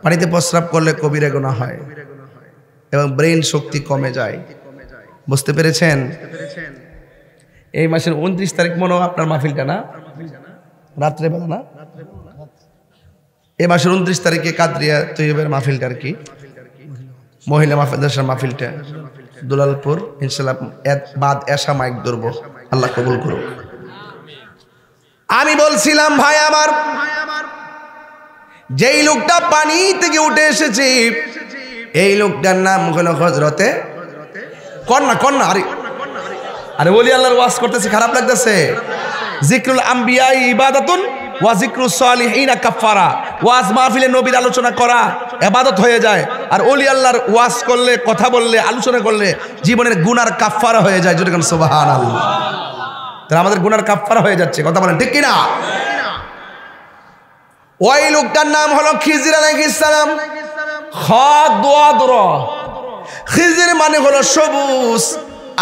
পানিতে প্রস্রাব করলে কবিরা গুনাহ হয় এবং ব্রেন শক্তি কমে যায়। বুঝতে পেরেছেন? এই মাসের 29 তারিখ মনে হয় আপনার মাহফিলটা না? রাত্রে বেলা না? এই মাসের 29 তারিখে কাদরিয়া তৈয়বের মাহফিলটা আর কি, মহিলা মাহফিলদার মাহফিলটা দুলালপুর, ইনশাআল্লাহ বাদ এশা মাইক ধরবো, আল্লাহ কবুল করুক। আমি বলছিলাম ভাই আমার, যেই লোকটা পানি থেকে উঠে এসেছে এই লোকটার নাম হলো হযরতে কন্যা। আরে ওলি আল্লাহর ওয়াজ করতেছে, খারাপ লাগতেছে? যিকরুল আম্বিয়া ইবাদাতুন ওয়া যিকরুস সালিহিনা কাফারা। ওয়াজ মাহফিলে নবীর আলোচনা করা ইবাদত হয়ে যায়, আর ওলি আল্লাহর ওয়াজ করলে, কথা বললে, আলোচনা করলে জীবনের গুনার কাফারা হয়ে যায়। যদি কোন সুবহানাল্লাহ, তাহলে আমাদের গুনার কাফারা হয়ে যাচ্ছে। কথা বলেন ঠিক কিনা? ওই লোকটার নাম হলো খিজির আলাইহিস সালাম। খিজির মানে হলো সবুজ,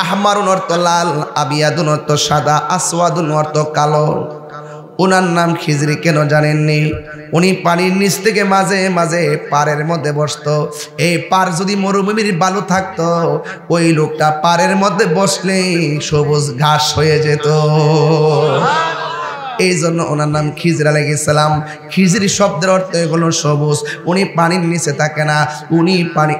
আহমারুন অর্থ লাল, আবিয়াদুন অর্থ সাদা, আসওয়াদুন অর্থ কালো। ওনার নাম খিজির কেন জানেননি? উনি পানির নিচ থেকে মাঝে মাঝে পাড়ের মধ্যে বসতো। এই পাড় যদি মরুভূমির বালু থাকতো, ওই লোকটা পাড়ের মধ্যে বসলেই সবুজ ঘাস হয়ে যেত। এই জন্য ওনার নাম খিজির আলাইহিস সালাম। খিজির শব্দের অর্থ হলো সবুজ। উনি পানির নিচে থাকে না, উনি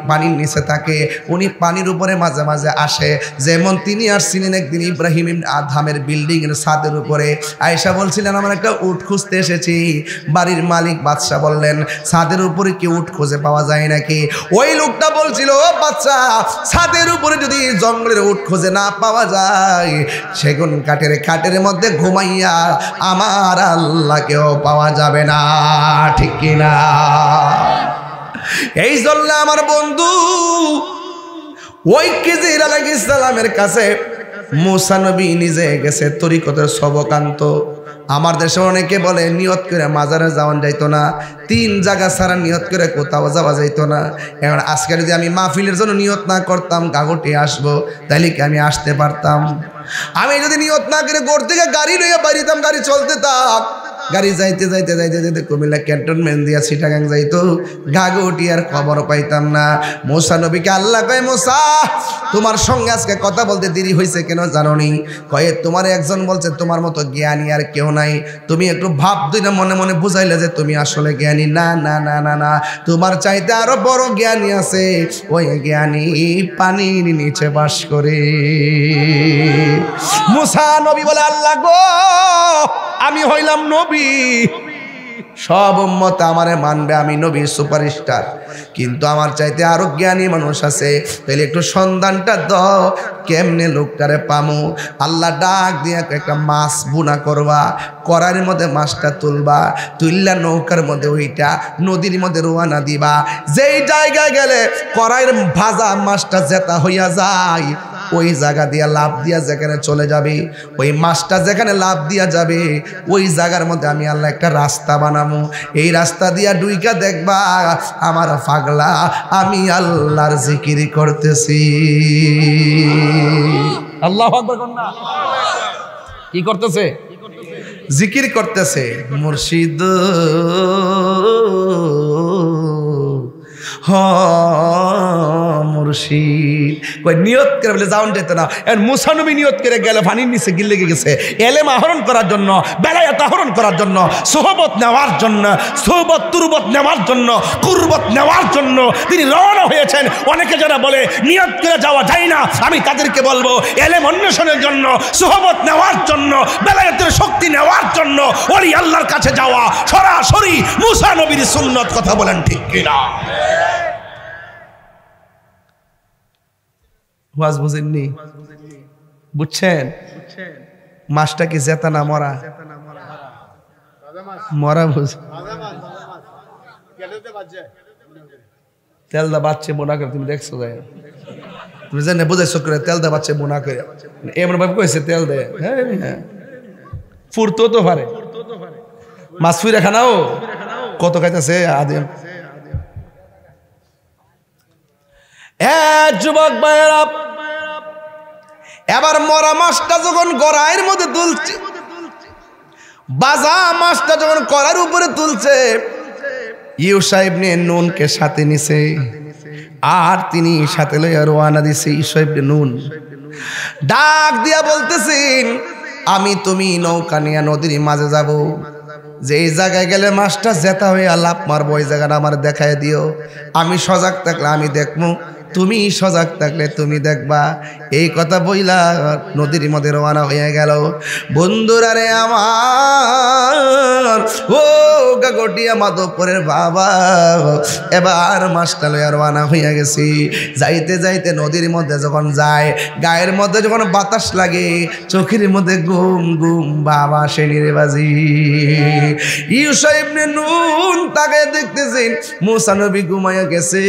পানির নিচে থাকে। উনি পানির উপরে মাঝে মাঝে আসে। যেমন তিনি আসছিলেন একদিন ইব্রাহিম আদহামের বিল্ডিং এর ছাদের উপরে। আয়েশা বলছিলেন আমার একটা উট খুঁজতে এসেছি। বাড়ির মালিক বাদশা বললেন ছাদের উপরে কি উট খুঁজে পাওয়া যায় নাকি? ওই লোকটা বলছিল, ও বাচ্চা, ছাদের উপরে যদি জঙ্গলের উট খুঁজে না পাওয়া যায়, সেগুন কাঠের খাটের মধ্যে ঘুমাইয়া আমার আল্লাহকেও পাওয়া যাবে না। ঠিক কিনা? এই জন্য আমার বন্ধু ওই খিজির আলাইহিস সালামের কাছে মুসা নবী নিজে গেছে তরিকতের সবক আনতো। আমার দেশে অনেকে বলে নিয়ত করে মাজারে যাওয়া যাইতো না, 3 জায়গা ছাড়া নিয়ত করে কোথাও যাওয়া যাইতো না। এখন আজকে যদি আমি মাহফিলের জন্য নিয়ত না করতাম গাগটে আসবো, তাইলে কি আমি আসতে পারতাম? আমি যদি নিয়ত না করে গোর থেকে গাড়ি লইয়া বাড়িতাম, গাড়ি চলতে থাক, গাড়ি যাইতে যাইতে যাইতে যাইতে কুমিল্লা ক্যান্টনমেন্ট দিয়া চিটাগাং যাইতো, গাগটি আর খবর পাইতাম না। মুসা নবীকে আল্লাহ কয়, মুসা তোমার সঙ্গে আজকে কথা বলতে দেরি হয়েছে কেন জানো নি? কয়ে তোমার একজন বলছে তোমার মতো জ্ঞানী আর কেউ নাই। তুমি একটু ভাব দুই না মনে মনে বুঝাইলে যে তুমি আসলে জ্ঞানী। না না না না না, তোমার চাইতে আরো বড় জ্ঞানী আছে। ওই জ্ঞানী পানির নিচে বাস করে। মুসা নবী বলে, আল্লাহ গো আমি হইলাম নবী, সব উম্মত আমারে মানবে, আমি নবী সুপারস্টার, কিন্তু আমার চাইতে আরো জ্ঞানী মানুষ আছে। তাহলে একটু সন্ধানটা দাও, কেমনে লোকটারে পামু? আল্লাহ ডাক দিয়ে একটা মাছ বুনা করবা, কড়াইয়ের মধ্যে মাছটা তুলবা, তুললা নৌকার মধ্যে ওইটা নদীর মধ্যে রোয়ানা দিবা। যেই জায়গায় গেলে কড়াইয়ের ভাজা মাছটা জেতা হইয়া যায়, ওই জায়গা দিয়া লাভ দিয়া যেখানে চলে যাবে, ওই মাছটা যেখানে লাভ দিয়া যাবে, ওই জায়গার মধ্যে আমি আল্লাহ একটা রাস্তা বানাবো। এই রাস্তা দিয়া ডুইকা দেখবা আমার পাগলা আমি আল্লাহর জিকির করতেছি। আল্লাহু আকবার। কি করতেছে? জিকির করতেছে। মুর্শিদ হ মুর্শিদ। কই নিয়ত করে বলে যাওন যেত না। এখন মুসা নবী নিয়ত করে গেল, পানির নিচে গিলে গেছে এলেম আহরণ করার জন্য, বেলায়েত আহরণ করার জন্য, সোহবত নেওয়ার জন্য, সোহবত তুরবত নেওয়ার জন্য, কুরবত নেওয়ার জন্য তিনি রওনা হয়েছেন। অনেকে যারা বলে নিয়ত করে যাওয়া যায় না, আমি তাদেরকে বলবো এলেম অন্বেষণের জন্য, সোহবত নেওয়ার জন্য, বেলায়েতের শক্তি নেওয়ার জন্য ওলি আল্লাহর কাছে যাওয়া সরাসরি মুসা নবীর সুন্নত। কথা বলেন ঠিক কিনা? ওয়াজ বুঝেননি? বুঝছেন? মাছটা কি জেতা না মরা? মরা বুঝ তেল দা বাচ্চে বোনা করে তুমি দেখছো? তুমি জানে বুঝাইছো করে তেল দা বাচ্চে বোনা করে এমন ভাবে কইছে তেল দে। হ্যাঁ ফুরতো তো পারে মাছ ফুইরা খানাও কত খাইতেছে আদিম। যুবক ভাইয়েরা, এবার মরা মাছটা যখন গড়াইয়ের মধ্যে তুলছে, বাজা মাছটা যখন কড়ার উপরে তুলছে, ইউসা ইবনে নুনকে সাথে নিছে আর তিনি সাথে লইয়া রওনা দিছে। ইউসা ইবনে নুন ডাক দিয়া বলতেছেন, আমি তুমি নৌকা নিয়ে নদীর মাঝে যাব, যে এই জায়গায় গেলে মাছটা জেতা হয়ে লাভ মারবো, ওই জায়গাটা আমার দেখায় দিও। আমি সজাগ থাকলে আমি দেখবো, তুমি সজাগ থাকলে তুমি দেখবা। এই কথা বইলা নদীর মধ্যে রওনা হয়ে গেল। বন্ধুরা রে আমার, ও গাগটিয়া মাধবপুরের বাবা, এবার মাছটা লইয়া রওনা হইয়া গেছি। যাইতে যাইতে নদীর মধ্যে যখন যায়, গায়ের মধ্যে যখন বাতাস লাগে, চোখের মধ্যে ঘুম ঘুম বাবা সেনিরে বাজি। ইউসা ইবনে নুন তাকে দেখতেছেন মুসা নবী ঘুমাইয়া গেছে।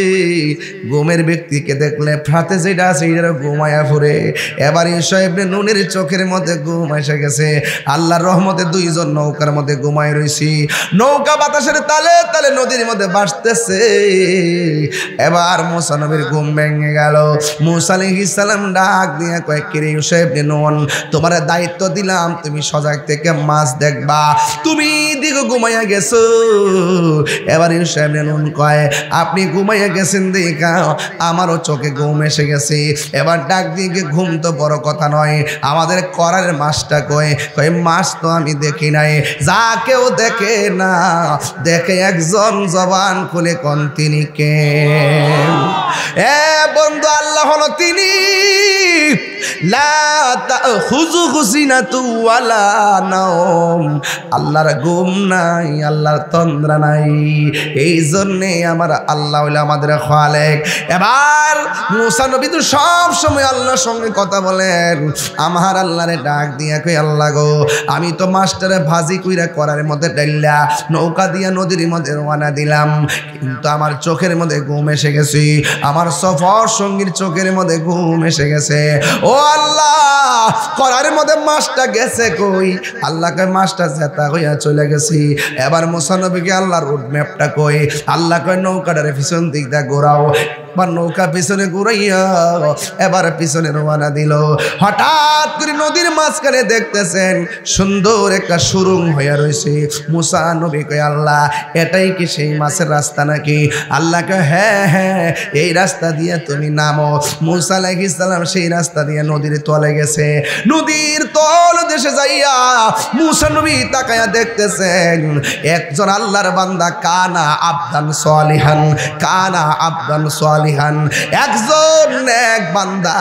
ঘুমের ব্যক্তিকে দেখলে ফ্রাতে যেটা আছে এটা ঘুমাইয়া ফুরে। এবার ইউসা ইবনে নুনের চোখের মধ্যে ঘুম এসে গেছে। আল্লাহর রহমতে দুইজন নৌকার মধ্যে ঘুমাই রইছি। নৌকা বাতাসের তালে তালে নদীর মধ্যে ভাসতেছে। এবার মুসা নবীর ঘুম ভেঙে গেল। মুসা আলাইহিস সালাম ডাক দিয়ে কয়, কিরে ইউসা ইবনে নুন, তোমার দায়িত্ব দিলাম, তুমি সজাগ থেকে মাছ দেখবা, তুমি দিকে ঘুমাইয়া গেছো। এবার ইউসা ইবনে নুন কয়, আপনি ঘুমাইয়া গেছেন দেখা আমারও চোখে ঘুম এসে গেছে। এবার ডাক দিয়ে ঘুম তো বড় কথা নয়, আমাদের করার মাছটা কয় মাছ তো আমি দেখি নাই। যা কেউ দেখে না, দেখে একজন জবান খুলে কোন তিনি কে? বন্ধু, আল্লাহ হলো তিনি। আল্লাহর ঘুম নাই, আল্লাহর তন্দ্রা নাই। এই জন্যে আমার আল্লাহ হইলো আমাদের খালেক। এবার মুসা নবী তো সব সময় আল্লাহর সঙ্গে কথা বলেন। আমার আল্লাহরে ডাক দিয়া কই, আল্লাহ গো, আমি তো মাস্টারে ভাজি কইরা করার মধ্যে ডাইলা নৌকা দিয়া নদীর মধ্যে রওনা দিলাম, কিন্তু আমার চোখের মধ্যে ঘুম এসে গেছে, আমার সফর সঙ্গীর চোখের মধ্যে ঘুম এসে গেছে। ও আল্লাহ, করার মধ্যে মাছটা গেছে কই? আল্লাহ কয় মাছটা জেতা হইয়া চলে গেছি। এবার মুসা নবীকে আল্লাহর রোড ম্যাপটা কই। আল্লাহ কয় নৌকাটারে পিছন দিক দিয়ে ঘোরাও। বা নৌকা পিছনে ঘুরাইয়া এবার পিছনে রওনা দিল। হঠাৎ করে নদীর মাঝখানে দেখতেছেন সুন্দর একটা সুরুং হইয়া রয়েছে। মুসা নবী কয়, আল্লাহ, এটাই কি সেই মাছের রাস্তা নাকি? আল্লাহ কয়, হ্যাঁ হ্যাঁ, এই রাস্তা দিয়ে তুমি নামো। মুসা আলাইহিস সালাম সেই রাস্তা দিয়ে নদীর তলে গেছে। নদীর তল দেশে যাইয়া মুসা নবী তাকায়া দেখতেছেন একজন আল্লাহর বান্দা, কানা আবদান সালিহান, কানা আবদান সালিহান, একজন এক বান্দা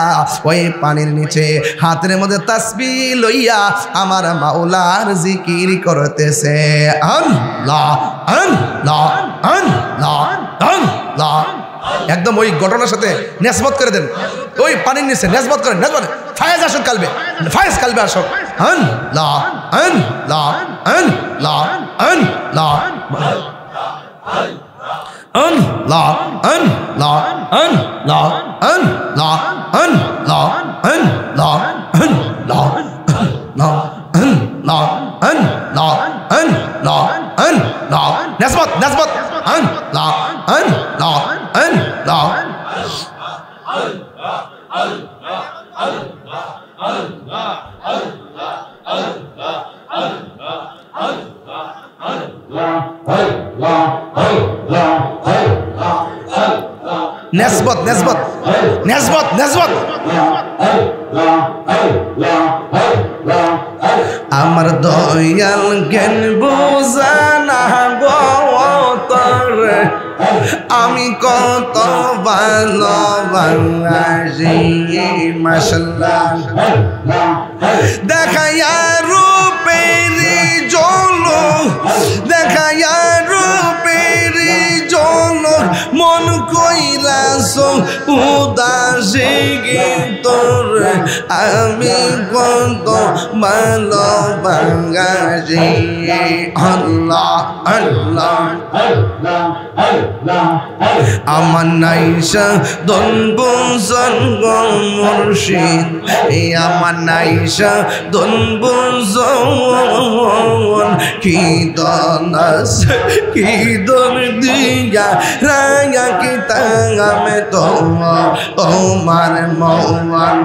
ওই পানির নিচে হাতের মধ্যে তাসবিহ লইয়া আমার মাওলার জিকির করতেছে। আল্লাহ আল্লাহ আল্লাহ আল্লাহ। একদম ওই ঘটনার সাথে নেসবত করে দেন। ওই পানির নিচে নেসবত করেন, নেসবত ফায়েজ আসুক কালবে, ফায়েজ কালবে আসুক। আল্লাহ আল্লাহ আল্লাহ আল্লাহ আল্লাহ আল্লাহ আল্লাহ আল্লাহ আল্লাহ আল্লাহ আল্লাহ আল্লাহ আল্লাহ আল্লাহ আল্লাহ আল্লাহ। নেসবত নেসবত। আল্লাহ আল্লাহ আল্লাহ। নেসবত নেসবত। নেসবত নেসবত আমার দয়াল জ্ঞান বুঝানা গো তোরে আমি কত ভালোবাসি মাশাআল্লাহ দেখায়া রূপের ঝলক দেখায়া রূপের ঝলক মন কইরাছ উদাসী তোরে আমি কত ভালোবাসি আল্লাহ আল্লাহ আমার নাইসা দন বুঝন গো মুর্শিদ আমার নাইসা দন বুঝন কি দন আছে কি দন দিয়া রায়া কি তাঙ্গামে তোমার মওয়ান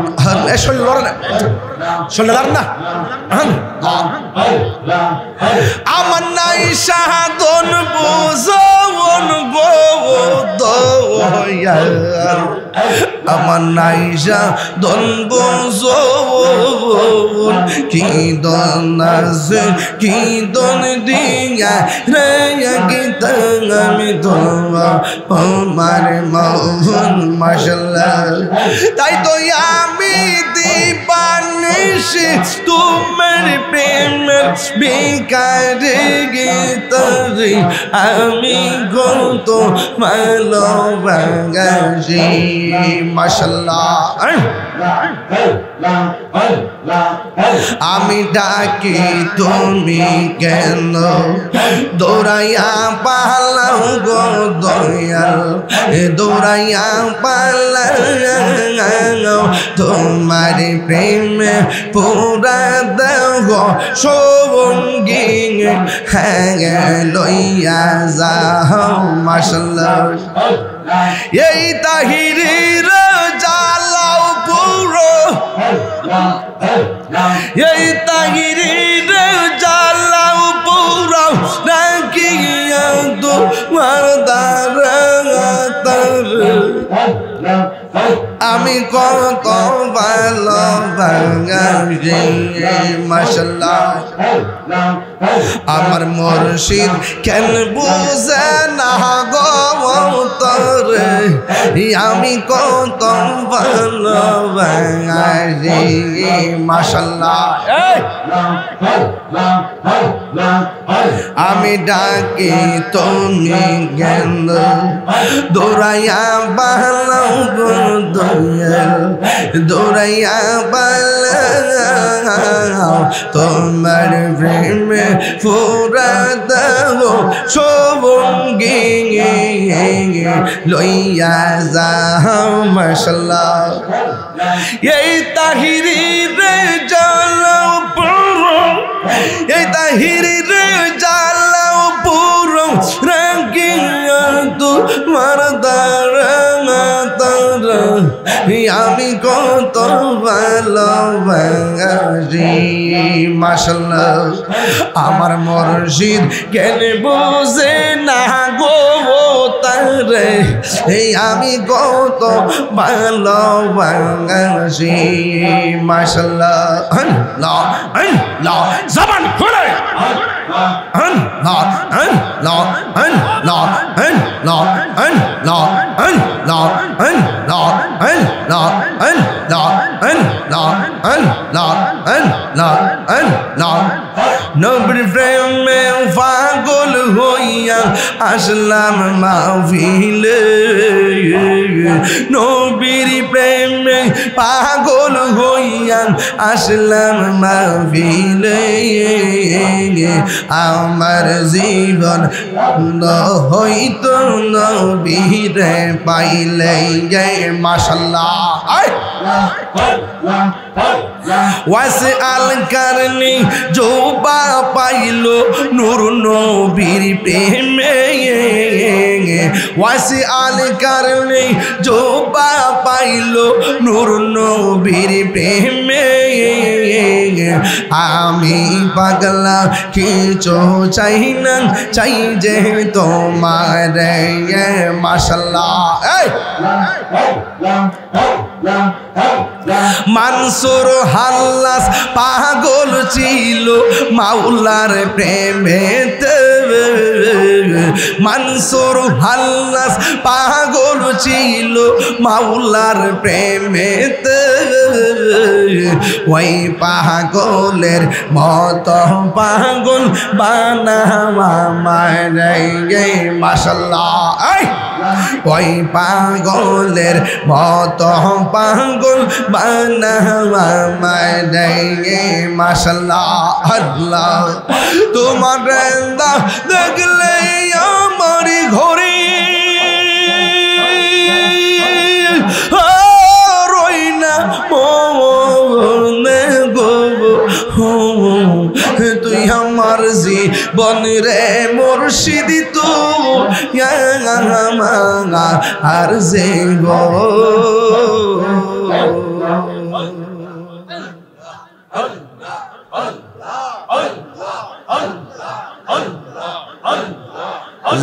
শোনার না আমার নাইসা দন বুঝন গো দয়াল আমার নাইসা দন বুঝন কি দন আছে কি দন দিয়া রে কি আমি তোমার মওয়ান মাশাআল্লাহ তাই তো আমি দিবানিশি তোমার প্রেমের বিকারে গীতরে আমি কত ভালোবাসি মাশাআল্লাহ আমি ডাকি তুমি কেন দৌড়াইয়া পালাও গো দয়াল দৌড়াইয়া পালাও তোমার প্রেমে পুরা দেও সঙ্গী লইয়া যাও মাশাআল্লাহ এই তাহিরির জ্বালাও পুরো এই তাহিরির জ্বালাও পুরো রাখিয়া তোমার দারাতার আমি কত ভালোবাসি মাশাআল্লাহ আমার মুর্শিদ কেন বুঝে না গো তোরে আমি কত ভালোবাসি মাশাআল্লাহ আমি ডাকি তুমি কেন দৌড়াইয়া পালাও গো দয়াল দৌড়াইয়া পালাও তোমার প্রেমে পুরা দেও সঙ্গী লইয়া যাও মাশাআল্লাহ এই তাহিরির জ্বালাও পুরো এই তাহিরির জ্বালাও পুরো রাখিয়া তোমার দারাতার আমি কত ভালোবাসি মাশাআল্লাহ আমার মুর্শিদ কেন বুঝে না গো তারে আমি কত ভালোবাসি মাশাআল্লাহ আল্লাহ আল্লাহ জবান খুলে আল্লাহ আল্লাহ আল্লাহ আল্লাহ আল্লাহ আল্লাহ আল্লাহ আল্লাহ আল্লাহ আল্লাহ আল্লাহ আল্লাহ আল্লাহ নবীর প্রেমে পাগল হইয়া আসলাম মাহফিলে নবীর প্রেমে পাগল হইয়া আসলাম মাহফিলে আমার জীবন হইতো নবীরে পাইলে মাশাআল্লাহ ওয়াসে আল কারনি জোবা পাইলো নূর নবীর প্রেমে ওয়াসি আল কারণে জোবা পাইল নূর নবীর প্রেমে আমি পাগলা কিছু চাই না চাই যে তোমার মাশাআল্লাহ মানসুর হাল্লাস পাগল ছিল মাওলার প্রেমেতে মানসুর হাল্লাস পাগল ছিল মাওলার প্রেমেতে ওই পাগলের মত পাগল বানাওয়া মারে মাশাআল্লাহ ওই পাগলের মত পাগল বানাওয়া মারে মাশাআল্লাহ আল্লাহ তোমার দেখলে আমার ঘরে তুই আমার জীবন রে মুর্শিদ তো আর যে গো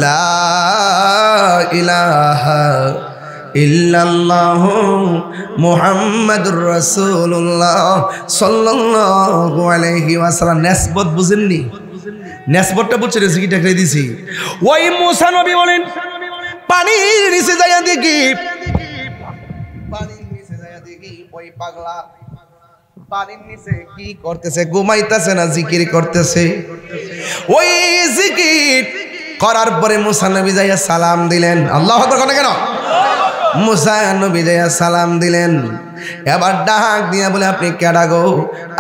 লা ইলাহা ইল্লাল্লাহু মুহাম্মাদুর রাসূলুল্লাহ সাল্লাল্লাহু আলাইহি ওয়াসাল্লাম। নিসবত বুঝেননি? নিসবতটা বুঝছে রেসিপিটা করে দিছি। ওই মুসা নবী বলেন পানির নিচে যাইয়া দেখি, পানির নিচে যাইয়া দেখি ওই পাগলা পানির নিচে কি করতেছে, ঘুমাইতেছে না জিকির করতেছে। ওই জিকির করার পরে মুসা নবী যাইয়া সালাম দিলেন। আল্লাহু আকবার কথা কেন? মুসা নবী যাইয়া সালাম দিলেন। এবার ডাক দিয়া বলে আপনি কেডা গো?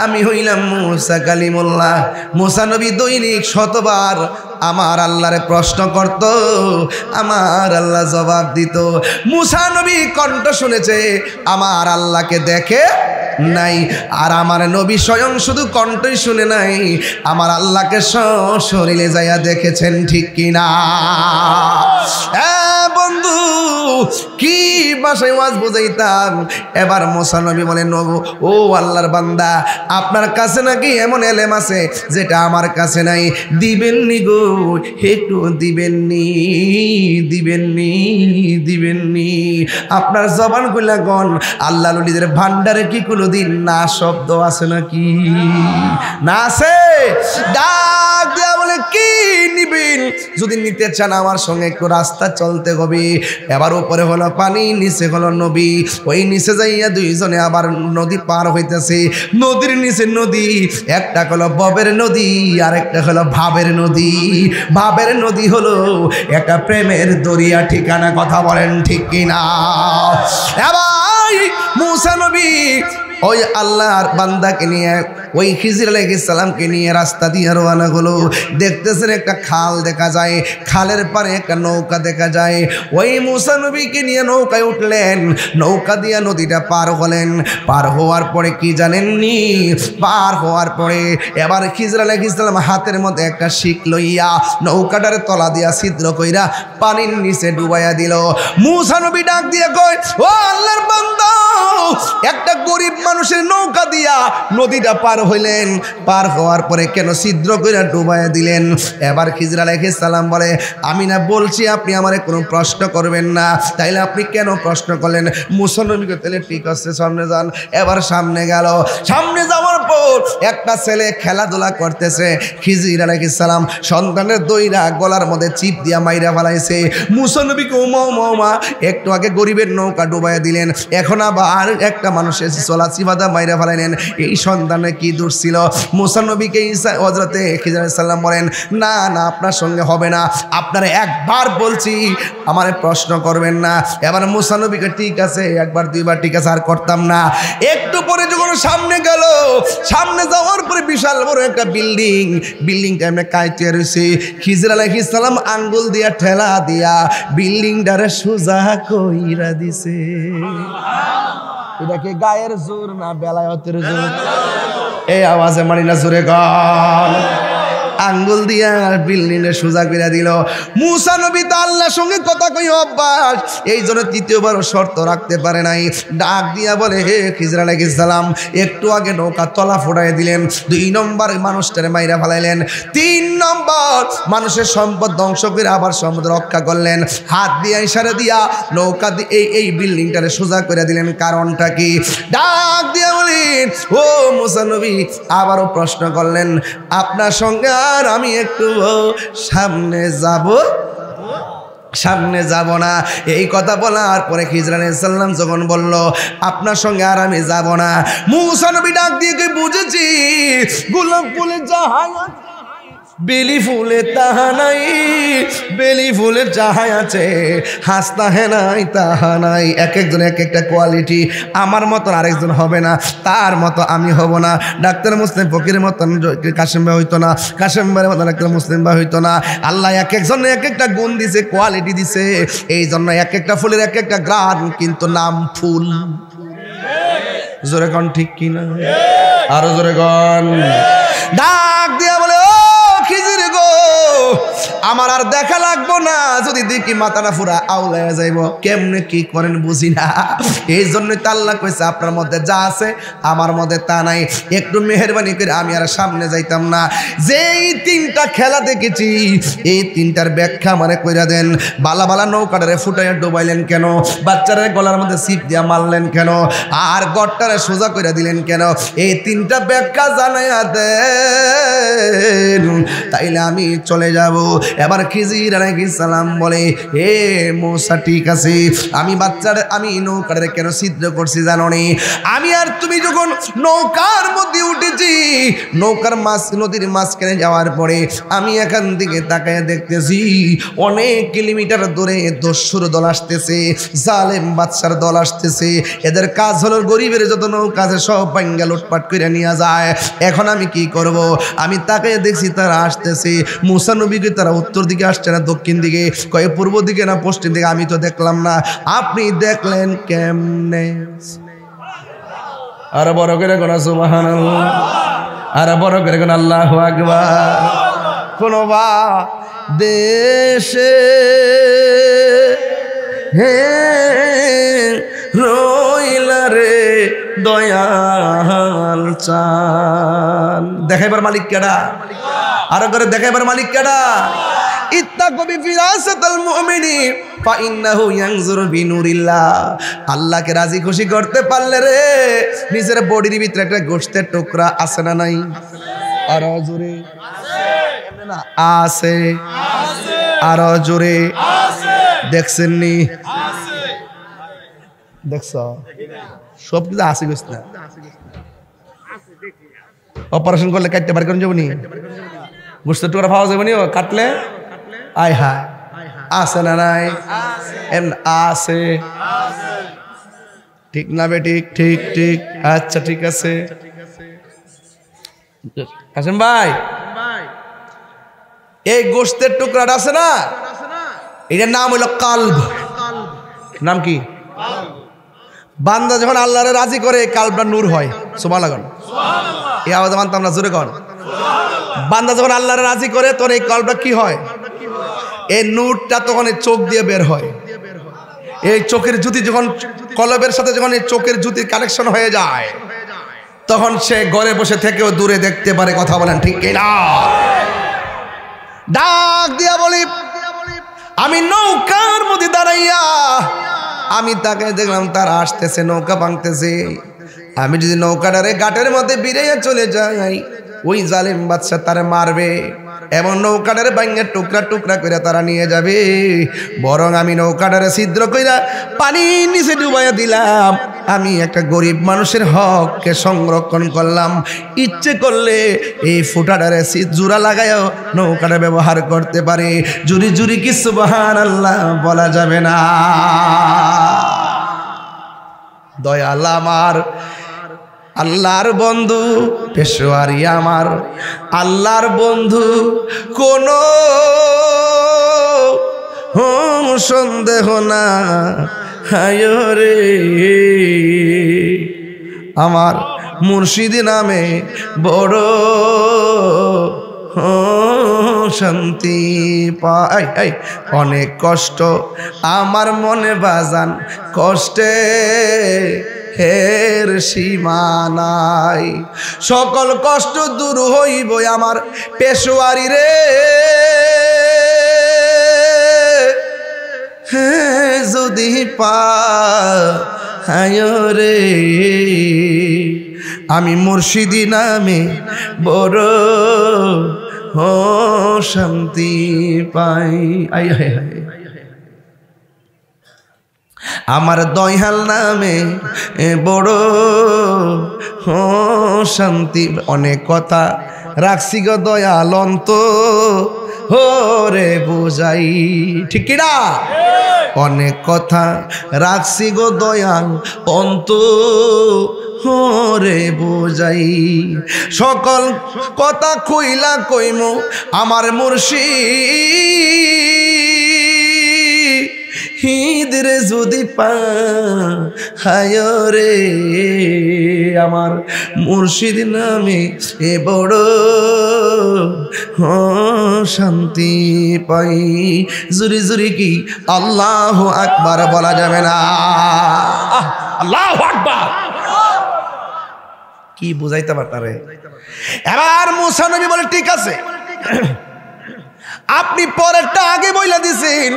আমি হইলাম মুসা কালিমুল্লাহ। মুসা নবী দৈনিক শতবার আমার আল্লাহরে প্রশ্ন করত, আমার আল্লাহ জবাব দিত। মুসা নবী কণ্ঠ শুনেছে, আমার আল্লাহকে দেখে নাই। আর আমার নবী স্বয়ং শুধু কণ্ঠই শুনে নাই, আমার আল্লাহকে শরীরে যাইয়া দেখেছেন, ঠিক কিনা? বন্ধু কি ভাষায় ওয়াজ বুঝাইতাম। এবার মুসা নবী বলেন ও আল্লাহর বান্দা, আপনার কাছে নাকি এমন এলেম আছে যেটা আমার কাছে নাই, দিবেননি গো, একটু দিবেননি, দিবেননি, দিবেননি। আপনার জবান কইলা গন আল্লাহ নবীদের ভান্ডারে কি কোনোদিন না শব্দ আছে নাকি? না আছে? ডাক দেয়া বলে কি নিবেন? যদি নিতে চান আমার সঙ্গে একটু রাস্তা চলতে হবে। এবার উপরে হলো পানি, নিচে হলো নবী। ওই নিচে যাইয়া দুইজনে আবার নদী পার হইতেছে। নদীর নিচে নদী, একটা হলো ববের নদী আর একটা হলো ভাবের নদী। ভাবের নদী হলো একটা প্রেমের দরিয়া, ঠিকানা কথা বলেন ঠিক কিনা? এবার মুসা নবী ওই আল্লাহর বান্দাকে নিয়ে, ওই খিজির আলাইহিস সালামকে নিয়ে রাস্তা দিয়ে রওনা হলো। দেখতেছেন একটা খাল দেখা যায়, খালের পারে একটা নৌকা দেখা যায়। ওই মুসা নবীকে নিয়ে নৌকায় উঠলেন, নৌকা দিয়ে নদীটা পার হলেন। পার হওয়ার পরে কি জানেননি? পার হওয়ার পরে এবার খিজির আলাইহিস সালাম হাতের মধ্যে একটা শিক লইয়া নৌকাটার তলা দিয়া ছিদ্র কইরা পানির নিচে ডুবাইয়া দিল। মুসা নবী ডাক দিয়ে কয়, ও আল্লাহর বান্দা, একটা গরিব মানুষের নৌকা দিয়া নদীটা পার হইলেন, পার হওয়ার পরে কেন ছিদ্র করে ডুবাইয়া দিলেন? এবার খিজির আলাইহিস সালাম বলে, আমি না বলছি আপনি আমারে কোনো প্রশ্ন করবেন না, তাইলে আপনি কেন প্রশ্ন করলেন? মুসা নবী তাহলে ঠিক আছে সামনে যান। এবার সামনে গেল। সামনে যাওয়ার পর একটা ছেলে খেলাধুলা করতেছে। খিজির আলাইহিস সালাম সন্তানের দইরা গলার মধ্যে চিপ দিয়া মাইরা ফেলাইছে। মুসা নবীকে ওমা একটু আগে গরিবের নৌকা ডুবাইয়া দিলেন, এখন আবার একটা মানুষের চলা চিবাদা মাইরা ফেলাইলেন। এই সন্তানে কি দোষ ছিল? মুসা নবীকে হযরতে খিজির আলাইহিস সালাম বলেন, না না, আপনার সঙ্গে হবে না, আপনারা একবার বলছি আমার প্রশ্ন করবেন না। এবার মুসা নবীকে ঠিক আছে, একবার দুইবার ঠিক আছে, আর করতাম না। একটু পরে যখন সামনে গেল, সামনে যাওয়ার পরে বিশাল বড় একটা বিল্ডিং, বিল্ডিংটা এমনি কাইতে রয়েছে। খিজির আলাইহিস সালাম আঙ্গুল দিয়া ঠেলা দিয়া বিল্ডিংটারে সোজা কইরা দিছে। এটা কি গায়ের জোর না বেলায়েতের জোর? এই আওয়াজে মানি না জোরে গান। আঙ্গুল দিয়া বিল্ডিং এ সোজা করে দিল। মুসা নবী তো আল্লাহর সঙ্গে কথা কই অভ্যাস, এই জন্য তৃতীয়বারও শর্ত রাখতে পারে নাই। ডাক দিয়া বলে, হে খিজর আলাইহিস সালাম, একটু আগে নৌকা তলা ফোটাই দিলেন, 2 নম্বর মানুষটারে মাইরা ফেলাইলেন, 3 নম্বর মানুষের সম্পদ ধ্বংস করে আবার সম্পদ রক্ষা করলেন, হাত দিয়া ইশারা দিয়া নৌকা দিয়ে এই বিল্ডিংটারে সোজা করে দিলেন। কারণটা কি? ডাক দিয়া বলেন, ও মুসা নবী আবারও প্রশ্ন করলেন, আপনার সঙ্গে আর আমি একটু সামনে যাব না। এই কথা বলার পরে খিজর আলাইহিস সালাম যখন বলল, আপনার সঙ্গে আর আমি যাব না, মুসা নবী ডাক দিয়ে কই, বুঝেছি গোলাপ ফুলে জাহাজ বেলি ফুলে তাহা নাই, বেলি ফুলের যাহা আছে হাস তাহে নাই তাহা নাই। এক একজন এক একটা কোয়ালিটি, আমার মতন আরেকজন হবে না, তার মতো আমি হব না। ডাক্তার মুসলিম ফকিরের মতন কাশেম ভাই হইতো না, কাশেম ভাইয়ের মতন ডাক্তার মুসলিম ভাই হইতো না। আল্লাহ এক একজন এক একটা গুণ দিছে, কোয়ালিটি দিছে, এই জন্য এক একটা ফুলের এক একটা গ্রান, কিন্তু নাম ফুল। জোরে কন ঠিক কিনা? আরো জোরে কন। ডাক দিয়া বলে, ও খিজির গো, আমার আর দেখা লাগবো না, যদি দেখি মাথাটা পুরা আউলাইয়া যাইব, কেমনে কি করেন বুঝি না। এই জন্যই তো আল্লাহ কইছে, আপনার মধ্যে যা আছে আমার মধ্যে তা নাই, একটু মেহেরবানি করে আমি আর সামনে যাইতাম না। যেই 3টা খেলা দেখেছি, এই 3টার ব্যাখ্যা আমারে কইরা দেন। বালা বালা নৌকাটারে ফুটাইয়া ডুবাইলেন কেন? বাচ্চারে গলার মধ্যে সিপ দিয়া মারলেন কেন? আর গড়টারে সোজা কইরা দিলেন কেন? এই 3টা ব্যাখ্যা জানাইয়া দেন, তাইলে আমি চলে যাব। এবার খিজির আলাইহিস সালাম বলে, হে মুসা, ঠিক আছে, আমি নৌকারে কেন ছিদ্র করছি জানো নি? আমি আর তুমি যখন নৌকার মধ্যে উঠেছি, নৌকার নদীর মাঝখানে যাওয়ার পরে আমি এখান থেকে তাকায় দেখতেছি অনেক কিলোমিটার দূরে দস্যুর দল আসতেছে, জালেম বাদশার দল আসতেছে। এদের কাজ হলো গরিবের যত নৌকা আছে সব ভাঙ্গা লুটপাট করে নিয়ে যায়। এখন আমি কি করব? আমি তাকায় দেখছি তারা আসতেছে। মুসা নবীকে তারা উত্তর দিকে আসছে না দক্ষিণ দিকে, কয়ে পূর্ব দিকে না পশ্চিম দিকে, আমি তো দেখলাম না। আপনি দেখলেন কেমনে? আর বড় করে কোন সুবহানাল্লাহ, আর বড় করে কোন আল্লাহু আকবার। কোন বা দেশে হে রইলা রে দয়াল চান, দেখাইবার মালিক কেডা? আরো করে দেখাইবার মালিক কেডা? ইত্তাকু বিফিরাসাতাল মুমিনি ফাইন্নাহু ইয়ানজুরু বিনুরিল্লাহ। আল্লাহকে রাজি খুশি করতে পারলে রে, নিজের বডির ভিতরে একটা গোশতের টুকরা আছে না নাই? আরো জোরে আছে, আরো জোরে দেখছেন নি? দেখছ সব কিছু আছে গোশত না? অপারেশন করলে কাটতে পারে কোন যাবনি? গোশতের টুকরা পাওয়া যাবে নি কাটলে? আয় হায়, আছে না নাই? আছে, ঠিক না বে? ঠিক ঠিক ঠিক, আচ্ছা ঠিক আছে। কাসেম ভাই, এই গোশতের টুকরাটা আছে না, এটার নাম হইল কালব। নাম কি? বান্দা যখন আল্লাহরে রাজি করে কালবটা নূর হয়। সুবহানাল্লাহ, এই আওয়াজ মানতাম না, জোরে কর। বান্দা যখন আল্লাহরে রাজি করে তখন এই কালবটা কি হয়? এই নূরটা তখন এই চোখ দিয়ে বের হয়। এই চোখের জ্যোতি যখন কলবের সাথে যখন এই চোখের জ্যোতির কানেকশন হয়ে যায়, তখন সে ঘরে বসে থেকেও দূরে দেখতে পারে। কথা বলেন ঠিক কিনা? ডাক দিয়া বলি, আমি নৌকার মধ্যে দাঁড়াইয়া আমি তাকে দেখলাম তারা আসতেছে, নৌকা ভাঙতেছে। আমি যদি নৌকাটারে ঘাটের মধ্যে বিড়াইয়া চলে যাই, ওই জালিম বাদশা তারা মারবে এবং নৌকাটারে ভাঙে টুকরা টুকরা করে তারা নিয়ে যাবে। বরং আমি নৌকাটারে ছিদ্র কইরা পানির নিচে ডুবাইয়া দিলাম। আমি একটা গরিব মানুষের হককে সংরক্ষণ করলাম। ইচ্ছে করলে এই ফুটাটারে জোড়া লাগায়ও নৌকাটা ব্যবহার করতে পারে। জুরি জুরি কি সুবহানাল্লাহ বলা যাবে না? দয়াল আমার আল্লাহর বন্ধু, পেশোয়ারি আমার আল্লাহর বন্ধু, কোনো সন্দেহ না হায় রে। আমার মুর্শিদ নামে বড় শান্তি পাই। অনেক কষ্ট আমার মনে বাজান, কষ্টে হের সীমা নাই। সকল কষ্ট দূর হইব আমার পেশোয়ারি রে, যদি পায় রে। আমি মুর্শিদি নামে বড় শান্তি পাই। আই হায় হায়, আমার দয়াল নামে বড় শান্তি। অনেক কথা রাখছি গো দয়াল অন্ত রে বুঝাই, ঠিক কিনা? অনেক কথা রাখছি গো দয়াল অন্ত রে বুঝাই। সকল কথা কইলা কইমু আমার মুর্শিদ রে, যদি পায় রে। আমার মুর্শিদ নামে এ বড় শান্তি পাই। জুরি জুরি কি আল্লাহু আকবার বলা যাবে না? আল্লাহু আকবার কি বুঝাইতে পারে? এবার মুসা নবী বলে ঠিক আছে, আপনি পরেরটা আগে বইলা দিছেন,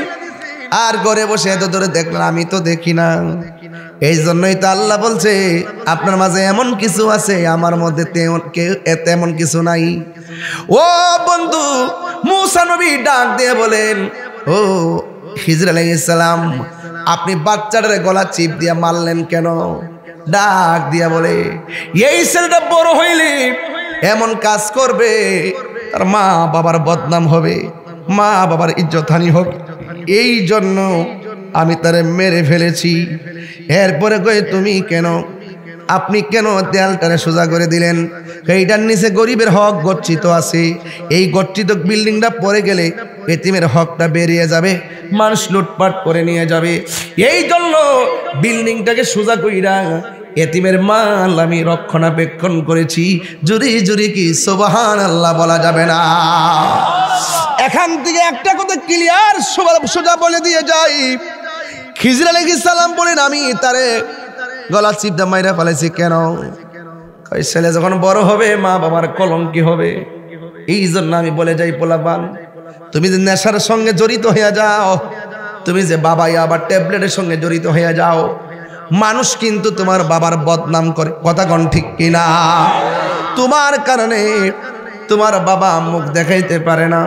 আর ঘরে বসে এত ধরে দেখলেন, আমি তো দেখি না। এই জন্যই তো আল্লাহ বলছে আপনার মাঝে এমন কিছু আছে, আমার মধ্যে তেমন কিছু নাই। ও বন্ধু, মুসা নবী ডাক দিয়ে বলেন, ও খিজর আলাইহিস সালাম, আপনি বাচ্চাটার গলা চিপ দিয়ে মারলেন কেন? ডাক দিয়া বলে, এই ছেলেটা বড় হইলে এমন কাজ করবে, তার মা বাবার বদনাম হবে, মা বাবার ইজ্জতহানি হবে, এই জন্য আমি তারে মেরে ফেলেছি। এরপরে কয়ে তুমি কেন, আপনি কেন দেয়ালটারে সোজা করে দিলেন? এইটার নিচে গরিবের হক গচ্ছিত আছে, এই গচ্ছিত বিল্ডিংটা পড়ে গেলে এতিমের হকটা বেরিয়ে যাবে, মানুষ লুটপাট করে নিয়ে যাবে, এই জন্য বিল্ডিংটাকে সোজা কইরা এতিমের মাল আমি রক্ষণাবেক্ষণ করেছি। জুরি জুরি কি সুবহানাল্লাহ বলা যাবে না? এখান থেকে একটা কথা ক্লিয়ার সোজা বলে দিয়ে যাই, খিজর আলাইহিস সালাম বলেন, আমি তারে গলা চিপদা মাইরা ফেলেছি কেন? ছেলে যখন বড় হবে মা বাবার কলঙ্কি হবে, এই জন্য আমি বলে যাই, পোলাপান তুমি যে নেশার সঙ্গে জড়িত হয়ে যাও, তুমি যে বাবা আবার ট্যাবলেটের সঙ্গে জড়িত হয়ে যাও, মানুষ কিন্তু তোমার বাবার বদনাম করে, কথা কোন ঠিক কিনা? তোমার কারণে তোমার বাবা মুখ দেখাইতে পারে না,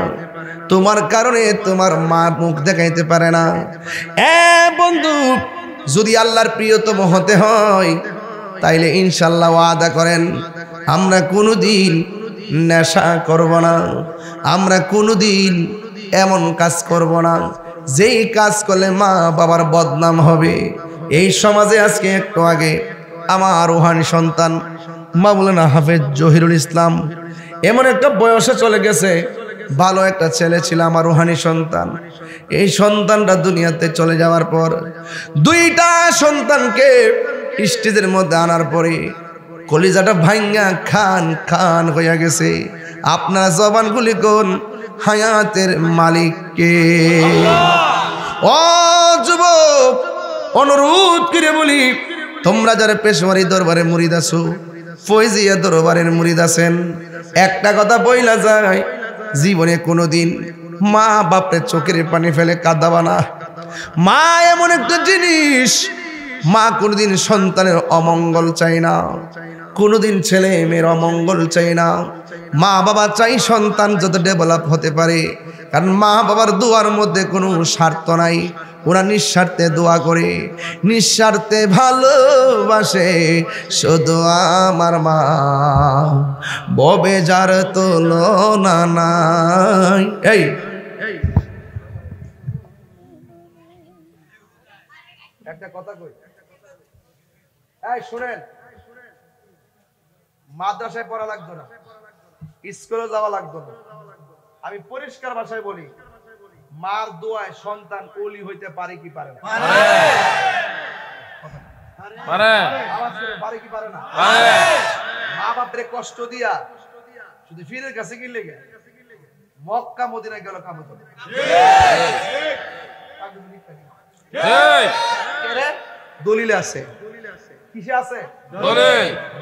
তোমার কারণে তোমার মা মুখ দেখাইতে পারে না। বন্ধু, যদি আল্লাহর প্রিয়তম হতে হয় তাইলে ইনশাল্লাহ ওয়াদা করেন, আমরা কোনোদিন নেশা করব না, আমরা কোনোদিন এমন কাজ করব না যেই কাজ করলে মা বাবার বদনাম হবে। এই সমাজে আজকে একটু আগে আমার রুহানি সন্তান মাওলানা হাফেজ জহিরুল ইসলাম এমন একটা বয়সে চলে গেছে, ভালো একটা ছেলে ছিল আমার রুহানি সন্তান। এই সন্তানটা দুনিয়াতে চলে যাওয়ার পর দুইটা সন্তানকে স্টেজের মধ্যে আনার পরে কলিজাটা ভাঙ্গা খান খান হইয়া গেছে। আপনারা জবানগুলি কোন হায়াতের মালিককে? ও যুবক, অনুরোধ করে বলি, তোমরা যারা পেশোয়ারি দরবারে মুরিদ আছো, ফয়জিয়া দরবারের মুরিদ আছেন, একটা কথা বইলা যায়, জীবনে কোনোদিন মা বাপের চোখের পানি ফেলে কাঁদাবা না। মা এমন একটা জিনিস, মা কোনোদিন সন্তানের অমঙ্গল চায় না, কোনোদিন ছেলে মেয়ের অমঙ্গল চায় না। মা বাবা চাই সন্তান যত ডেভেলপ হতে পারে, কারণ মা বাবার দোয়ার মধ্যে কোনো স্বার্থ নাই, ওরা নিঃস্বার্থে দোয়া করে, নিঃস্বার্থে ভালোবাসে শুধু আমার মা, ববে যার তুলনা নাই। এই একটা কথা কই, এই শুনেন, মাদ্রাসায় পড়া লাগতো না, স্কুলে যাওয়া লাগতো না, আমি পরিষ্কার ভাষায় বলি, মার দোয়ায় সন্তান ওলি হইতে পারে কি পারে না? পারে কি পারে না? মা বাপরে কষ্ট দিয়া শুধু ফিরের কাছে কি লেগে মক্কা মদিনা গেল কাম হতো দলিলে আছে কিসে আছে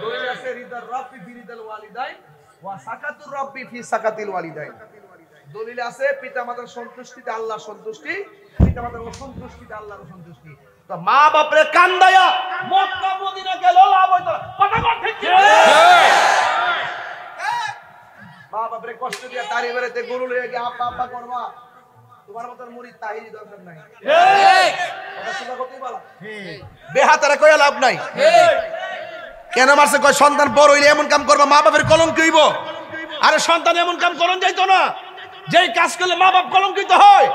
দলিলে আছে রিদার রাব্বি ফি রিদাল ওয়ালিদাইন ওয়া সাকাতুর রাব্বি ফি সাকাতিল ওয়ালিদাইন দলিলে আছে পিতামাতার সন্তুষ্টিতে আল্লাহর সন্তুষ্টি পিতামাতার অসন্তুষ্টিতে আল্লাহর অসন্তুষ্টি তো মা বাপরে কান্দায়া মক্কা মদিনা গেল লাভ হইতো কথা কর ঠিক কি মা বাপরে কষ্ট দিয়া তারি বেরেতে গরু লইয়া গিয়ে আপা আপা করবা তোমার মতন মুরিদ তাহিরি দরকার নাই ঠিক কথা শুনা কতই বলা ঠিক বেহাতারে কইয়া লাভ নাই ঠিক কেন মারছে কয় সন্তান বড় হইলে এমন কাম করবা মা বাপের কলঙ্ক হইব আরে সন্তান এমন কাম করন যাইতো না যেই কাজ করলে মা বাপ কলঙ্কিত হয়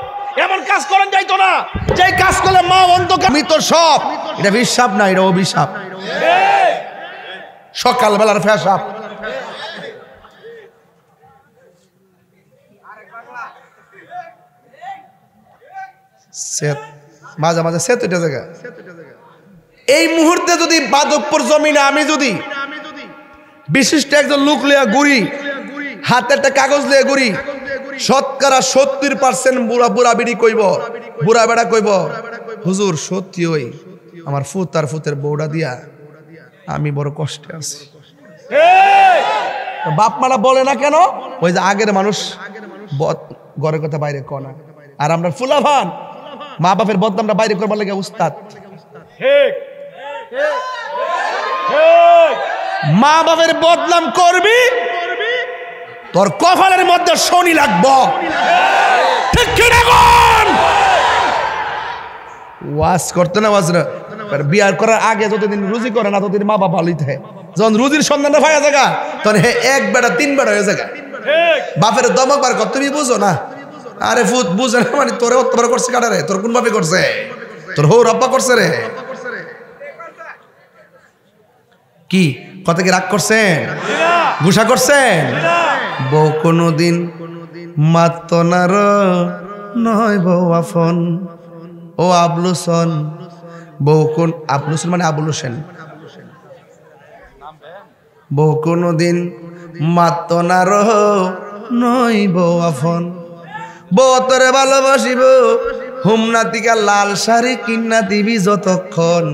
এমন কাজ করন যাইতো না যেই কাজ করলে মা অন্ধকার মৃত সব এটা বিশ্বাপ না এটা অভিশাপ ঠিক সকাল বেলার ফেসাব মাঝে মাঝে সেত এটা জায়গা এই মুহূর্তে যদি বাদকপুর জমিনে আমি যদি বিশিষ্ট একজন লোক লিয়া ঘুরি হাতে একটা কাগজ লিয়া ঘুরি শতকরা 70% বুড়া বুড়া বিড়ি কইব বুড়া বেড়া কইব হুজুর সত্যি ওই আমার ফুত আর ফুতের বউডা দিয়া আমি বড় কষ্টে আছি বাপ মারা বলে না কেন ওই যে আগের মানুষ ঘরের কথা বাইরে কনা আর আমরা ফুলাভান মা বাপের বদনামটা বাইরে করবার লাগে উস্তাদ ঠিক মা বাপের বদনাম করবি তোর কপালের মধ্যে শনি লাগবো ঠিক কি না কোন ওয়াজ করতে না ওয়াজ না বিয়ার করার আগে যতদিন রুজি করে না ততদিন মা বাপ ভালোই থাকে যখন রুজির সন্ধানটা পাওয়া জায়গা তখন হে এক বেটা 3 বেটা হয়ে জায়গা বাপের দমক বার কর তুমি বুঝো না আরে ফুত বুঝে না মানে তোরে অত্যাচার করছে কাটা রে তোর কোন ভাবে করছে তোর হৌ রব্বা করছে রে কি কত কি রাগ করছেন গুসা করছেন বউ কোনদিন মাত না র নয় বউ আফন ও আবলুসন বউ কোন আবলুসন মানে আবুল হোসেন বউ কোনদিন মাত না র নয় বউ আফন বউ তোরে ভালোবাসিব হুমনা তিকা লাল শাড়ি কিন্না দিবি যতক্ষণ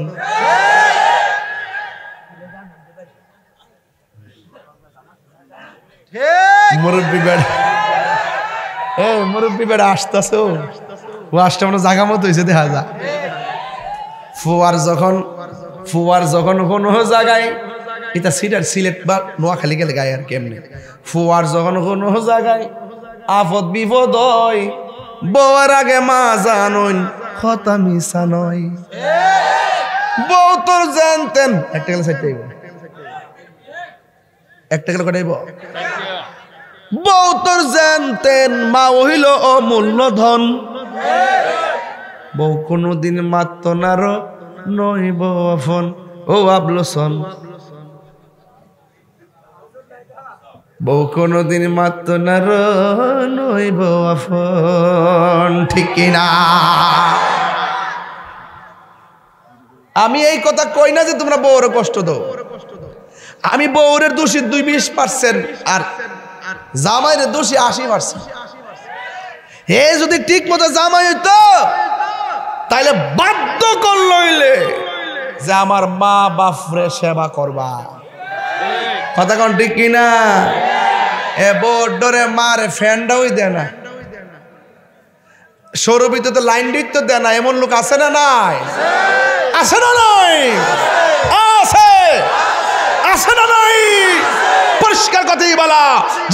মুরব্বী বেড়া মুরব্বী বেড়া আসতেছ ও আসতে আমরা জাগা মতো হয়েছে দেখা যা ফুয়ার যখন কোনো জায়গায় এটা সিলেট বা নোয়াখালী গেলে গায়ে আর কেমনে ফুয়ার যখন কোনো জায়গায় আফত বিপদ হয় বউর আগে মা জানন কথা মিশা নয় বউ তোর জানতেন একটা গেলে সাইড একটা গেলে কটাইব বউ তোর জানতেন মা হইল অমূল্য ধন বউ কোনদিন মাত্র নার নইব আফন ও আবলসন বউ কোনদিন মাত্র নার নইব আফন ঠিক না আমি এই কথা কই না যে তোমরা বউর কষ্ট দাও আমি বউরের দোষী 20% আর জামাইয়ের দোষী 80%। হে যদি ঠিক মতো জামাই হইতো তাইলে বাধ্য করলইলে যে আমার মা বাপরে সেবা করবা কথা কোন ঠিক কিনা এ বড়রে মারে ফ্যানটাও দেয় না সৌরবিতে তো লাইন দিত দেয় না এমন লোক আছে না নাই আছে না নাই আছে আছে না নাই পরিষ্কার কথাই বলা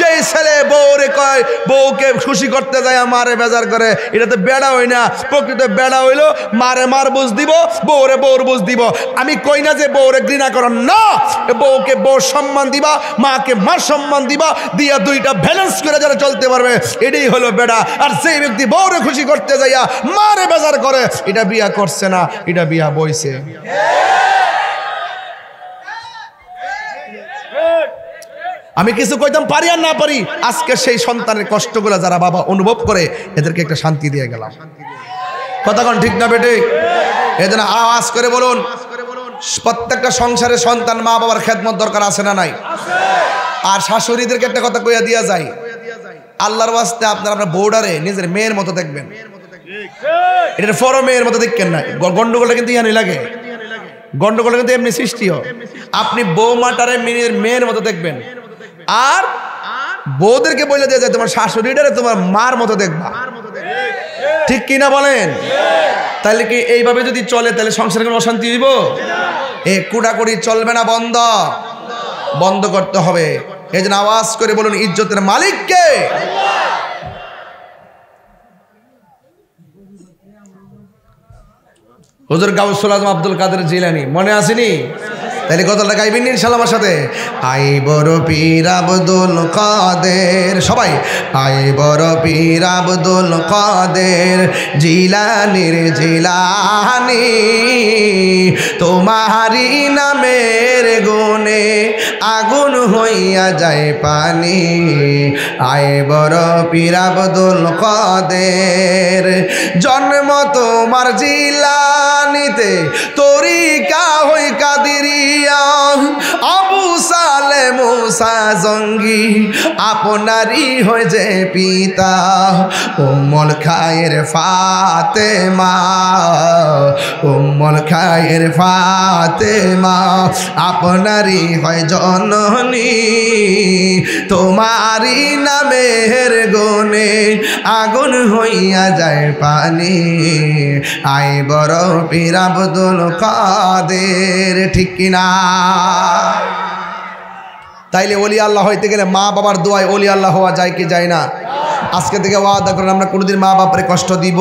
যে ছেলে বউরে কয় বউকে খুশি করতে যায় মারে বেজার করে এটা তো বেড়া হই না প্রকৃত বেড়া হইলো মারে মার বুঝ দিব বউরে বউর বুঝ দিব আমি কই না যে বউরে ঘৃণা করেন না বউকে বউ সম্মান দিবা মাকে মার সম্মান দিবা দিয়া দুইটা ব্যালেন্স করে যারা চলতে পারবে এটাই হলো বেড়া আর সেই ব্যক্তি বউরে খুশি করতে যাইয়া মারে বেজার করে এটা বিয়া করছে না এটা বিয়া বইছে আমি কিছু কইতাম পারি আর না পারি আজকে সেই সন্তানের কষ্টগুলো যারা বাবা অনুভব করে এদেরকে একটা শান্তি দিয়ে গেলাম কথা কোন ঠিক না বেটে এজন্য আওয়াজ করে বলুন প্রত্যেকটা সংসারে সন্তান মা বাবার খেদমত দরকার আছে না নাই আর শাশুড়িদেরকে একটা কথা কইয়া দিয়া যায় আল্লাহর ওয়াস্তে আপনার বোর্ডারে নিজের মেয়ের মতো দেখবেন, এটা ফর মেয়ের মতো দেখবেন না। গন্ডগোলটা কিন্তু ইয়ানি লাগে, গন্ডগোলটা কিন্তু এমনি সৃষ্টিও। আপনি বৌমাটারে মেয়ের মতো দেখবেন, আর বউদেরকে বলে দিয়ে যায় তোমার শাশুড়িটারে তোমার মার মতো দেখবা, ঠিক কিনা বলেন? তাহলে কি এইভাবে যদি চলে তাহলে সংসারে কোনো অশান্তি হইব? এ কুড়াকুড়ি চলবে না, বন্ধ করতে হবে। এই জন্য আওয়াজ করে বলুন, ইজ্জতের মালিক কে? হুজুর গাউসুল আজম আব্দুল কাদের জিলানী, মনে আসেনি? তাহলে গজলটা গাইবেন ইনশাআল্লাহ আমার সাথে। আই বড় পীর আব্দুল কাদের, সবাই আই বড় পীর আব্দুল কাদের জিলানীর জিলানী, তোমারি নামের গুণে আগুন হইয়া যায় পানি। আই বড় পীর আব্দুল কাদের, জন্ম তোমার জিলানীতে, তরিকা হই কাদিরিয়া, আবু সালে মুসা জঙ্গি আপনারই হয়ে যে পিতা। উম্মুল খায়ের ফাতেমা, উম্মুল খায়ের ফাতেমা আপনারই হয় জননী, তোমারই নামের গুণে আগুন হইয়া যায় পানি। আই বড় পীর আব্দুল কাদের, ঠিক কিনা? তাইলে ওলি আল্লাহ হইতে গেলে মা বাবার দোয়ায় ওলি আল্লাহ হওয়া যায় কি যায় না? আজকে থেকে ওয়াদা করেন আমরা কোনোদিন মা বাপরে কষ্ট দিব,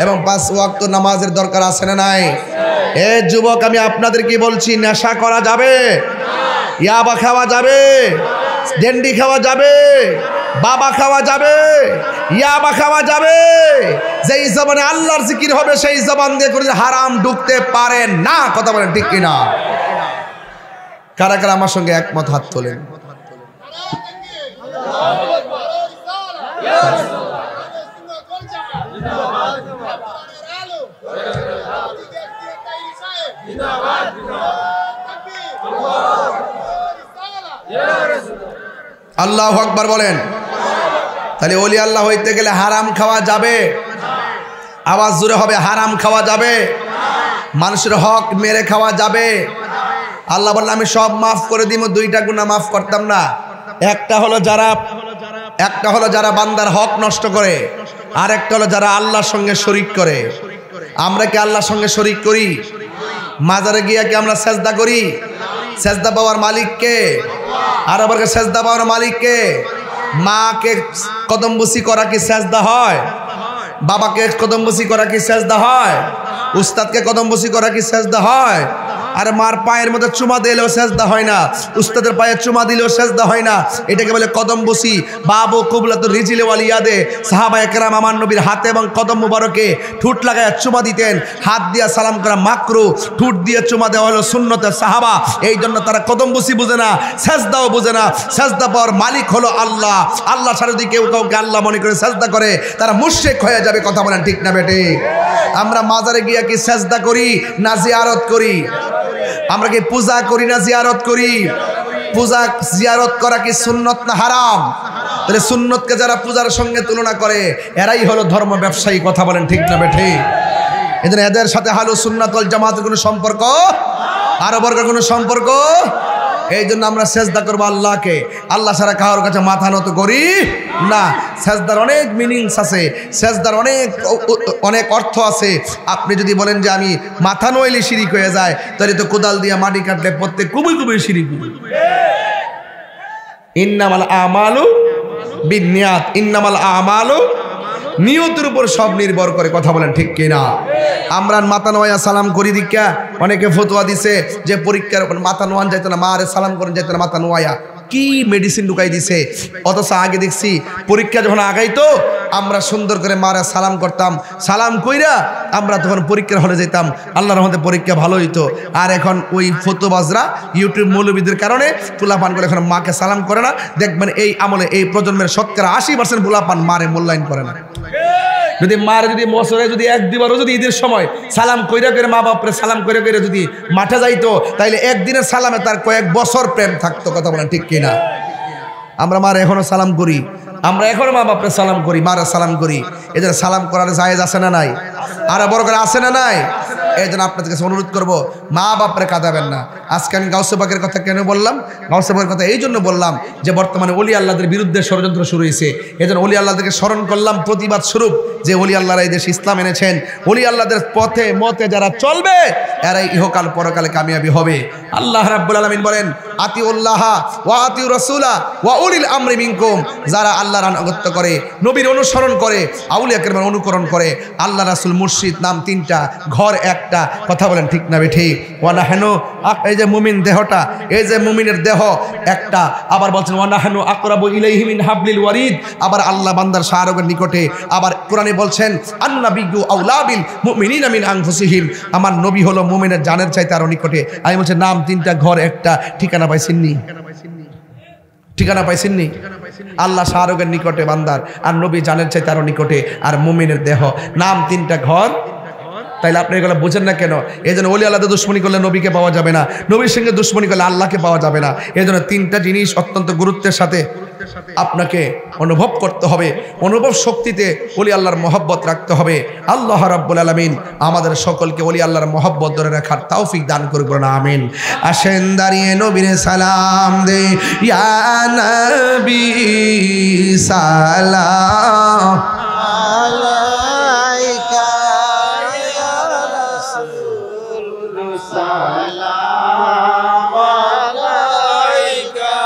এবং 5 ওয়াক্ত নামাজের দরকার আছে না নাই? এ যুবক, আমি আপনাদেরকে বলছি, নেশা করা যাবে, ইয়াবা খাওয়া যাবে, ডেন্ডি খাওয়া যাবে, বাবা খাওয়া যাবে, ইয়াবা খাওয়া যাবে। যেই জবানে আল্লাহর জিকির হবে সেই জবান দিয়ে কোনোদিন হারাম ঢুকতে পারে না। কথা বলেন ঠিক কিনা? কারা কারা আমার সঙ্গে একমত হাত তোলেন? আল্লাহু আকবার বলেন। তাহলে ওলি আল্লাহ হইতে গেলে হারাম খাওয়া যাবে, আওয়াজ জোরে হবে, হারাম খাওয়া যাবে, মানুষের হক মেরে খাওয়া যাবে। আল্লাহ বললেন আমি সব মাফ করে দিব, 2টা গুনাহ মাফ করতাম না। একটা হলো যারা বান্দার হক নষ্ট করে, আর একটা হলো যারা আল্লাহর সঙ্গে শরীক করে। আমরা কি আল্লাহর সঙ্গে শরীক করি? মাজারে গিয়া কি আমরা সেজদা করি? সেজদা পাওয়ার মালিক কে? আর আবার সেজদা পাওয়ার মালিক কে? মাকে কদমবুসি করা কি সেজদা হয়? বাবাকে কদমবুসি করা কি সেজদা হয়? উস্তাদকে কদমবুসি করা কি সেজদা হয়? আর মার পায়ের মধ্যে চুমা দিলেও সেজদা হয় না, উস্তাদের পায়ে চুমা দিলেও সেজদা হয় না। এটাকে বলে কদমবুসি। বাবু কুবলাতুর রিজিলে ওয়াল ইয়াদে, সাহাবায়ে কেরাম আমার নবীর হাতে এবং কদম মুবারকে ঠুট লাগায় চুমা দিতেন। হাত দিয়া সালাম করা মাকরু, ঠুট দিয়ে চুমা দেওয়া হলো সুন্নতের সাহাবা। এই জন্য তারা কদমবুসি বুঝে না, সেজদাও বুঝে না। সেজদা পাওয়ার মালিক হলো আল্লাহ। আল্লাহ ছাড়া যদি কেউ কাউকে আল্লাহ মনে করে সেজদা করে তারা মুশরিক হয়ে যাবে। কথা বলেন ঠিক না বেটে? আমরা মাজারে গিয়া কি সেজদা করি না জিয়ারত করি? আমরা কি পূজা করি না জিয়ারত করি? পূজা জিয়ারত করা কি সুন্নত না হারাম? তাহলে সুন্নতকে যারা পূজার সঙ্গে তুলনা করে এরাই হলো ধর্ম ব্যবসায়ী। কথা বলেন ঠিক না বেঠে? এজন্য এদের সাথে আহলুস সুন্নাত ওয়াল জামাতের কোনো সম্পর্ক, আরো বর্গের কোনো সম্পর্ক। এই জন্য আমরা সেজদা করবো আল্লাহকে, আল্লাহ ছাড়া কারোর কাছে মাথা নত করি না। সেজদার অনেক মিনিংস আছে, সেজদার অনেক অর্থ আছে। আপনি যদি বলেন যে আমি মাথা নইলে শিরিক হয়ে যায়, তাহলে তো কোদাল দিয়ে মাটি কাটলে প্রত্যেক কুবুই কুবুই শিরিক। ইন্নামাল আমালু বিন্নিয়াত, ইন্নামাল আমালু, নিয়তের উপর সব নির্ভর করে। কথা বলেন ঠিক কিনা? আমরা মাথা নোয়া সালাম করি দীক্ষা, অনেকে ফতোয়া দিছে যে পরীক্ষার মাথা নোয়ান যাইতো না, মারে সালাম করেন যাইতো না, মাথা নোয়া কি মেডিসিন ঢুকাই দিছে। অথচ আগে দেখছি পরীক্ষা যখন আগাইতো আমরা সুন্দর করে মারা সালাম করতাম, সালাম কইরা আমরা তখন পরীক্ষার হলে যেতাম, আল্লাহর রহমতে পরীক্ষা ভালো হইতো। আর এখন ওই ফতোবাজরা ইউটিউব মৌলবীদের কারণে পোলাপান করে এখন মাকে সালাম করে না। দেখবেন এই আমলে এই প্রজন্মের শতকরা 80% পোলাপান মারে মূল্যায়ন করে না। যদি মার যদি বছরে যদি 1-2বারও যদি ঈদের সময় সালাম কইরা করে মা বাপরে সালাম কইরা করে যদি মাঠে যাইতো, তাইলে একদিনের সালামে তার কয়েক বছর প্রেম থাকতো। কথা বলেন ঠিক কিনা? আমরা মার এখনো সালাম করি, আমরা এখনো মা বাপরে সালাম করি, মারা সালাম করি। এই জন্য সালাম করার জায়েজ আছে না নাই? আর বড় করে আছে না নাই? এই জন্য আপনাদের কাছে অনুরোধ করবো, মা বাপরে কাঁদাবেন না। আজকে আমি গাউসে পাকের কথা কেন বললাম? গাউসে পাকের কথা এই জন্য বললাম যে বর্তমানে ওলি আল্লাহদের বিরুদ্ধে ষড়যন্ত্র শুরু হয়েছে। এই জন্য ওলি আল্লাহদেরকে স্মরণ করলাম প্রতিবাদ স্বরূপ, যে ওলি আল্লাহরা এই দেশে ইসলাম এনেছেন। ওলি আল্লাহদের পথে মতে যারা চলবে এরাই ইহকাল পরকালে কামিয়াবি হবে। আল্লাহ রাব্বুল আলামিন বলেন, আতিউল্লাহ ওয়া আতিউ রাসূলা ওয়া উলিল আমরি মিনকুম। যারা আল্লাহর আনুগত্য করে, নবীর অনুসরণ করে, আউলিয়া কেরামের অনুকরণ করে, আল্লাহ রাসূল মুর্শিদ নাম তিনটা, ঘর একটা। কথা বলেন ঠিক না ঠিক? ওয়া নাহনু, এই যে মুমিন দেহটা, এই যে মুমিনের দেহ একটা। আবার বলছেন ওয়া নাহনু আকরাবু ইলাইহি মিন হাবলিল ওয়ারিদ। আবার আল্লাহ বান্দার শাহরগের নিকটে। আবার কোরআনে বলছেন আন্নাবিয়্যু আউলা বিল মুমিনিনা মিন আনফুসিহিম। আমার নবী হলো মুমিনের জানের চাইতে আরো নিকটে। আমি বলছি নাম তিনটা, ঘর একটা। ঠিকানা পাইছেননি? ঠিকানা পাইছেননি? আল্লাহ শাহরগের নিকটে বান্দার, আর নবী জানের চাইতে আরো নিকটে, আর মুমিনের দেহ। নাম তিনটা, ঘর। তাইলে আপনি এগুলো বোঝেন না কেন? এই জন্য ওলি আল্লাহদের দুশ্মনী করলে নবীকে পাওয়া যাবে না, নবীর সঙ্গে দুশ্মনী করলে আল্লাহকে পাওয়া যাবে না। এই জন্য তিনটা জিনিস অত্যন্ত গুরুত্বের সাথে আপনাকে অনুভব করতে হবে। অনুভব শক্তিতে ওলি আল্লাহর মহব্বত রাখতে হবে। আল্লাহ রাব্বুল আলামিন আমাদের সকলকে ওলি আল্লাহর মহব্বত ধরে রাখার তৌফিক দান করুন, আমিন। আসেন দাঁড়িয়ে নবীরে সালাম দে, ইয়া নবী সালাম আলাইকা, ইয়া রাসূল সালাম আলাইকা,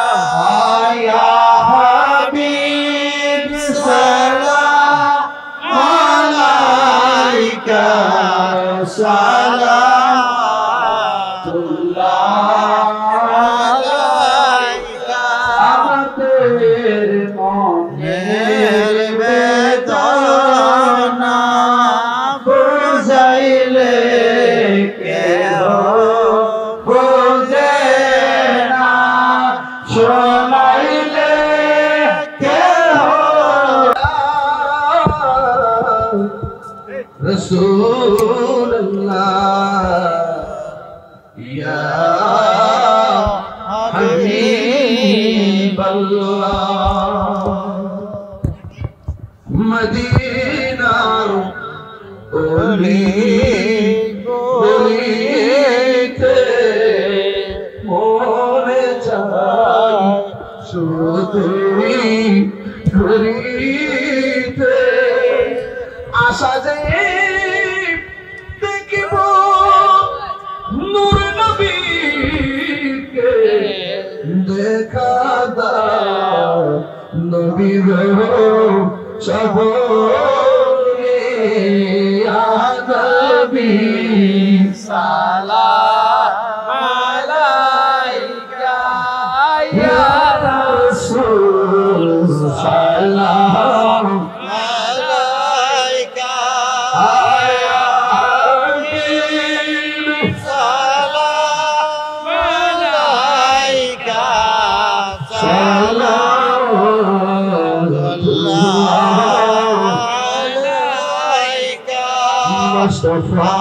ইয়া হাবিব সালাম আলাইকা, সালাতুল্লাহ আলাইকা। আমাদের মনের বেদনা বুঝাইলে কেহ বুঝে না, শোনাইলে কেহ। রাসূলুল্লাহ ইয়া হাবিবাল্লাহ, মদিনার ওলি গলিতে মনে চাই শুধুই ঘুরিতে। আশা যে দেখিব নূর নবীকে, দেখা দাও নবী গো সবরে, ইয়া নবী সালাম আলাইকা, ইয়া রাসূল সালাম আলাইকা, ইয়া হাবিব সালাম আলাইকা, মুস্তাফা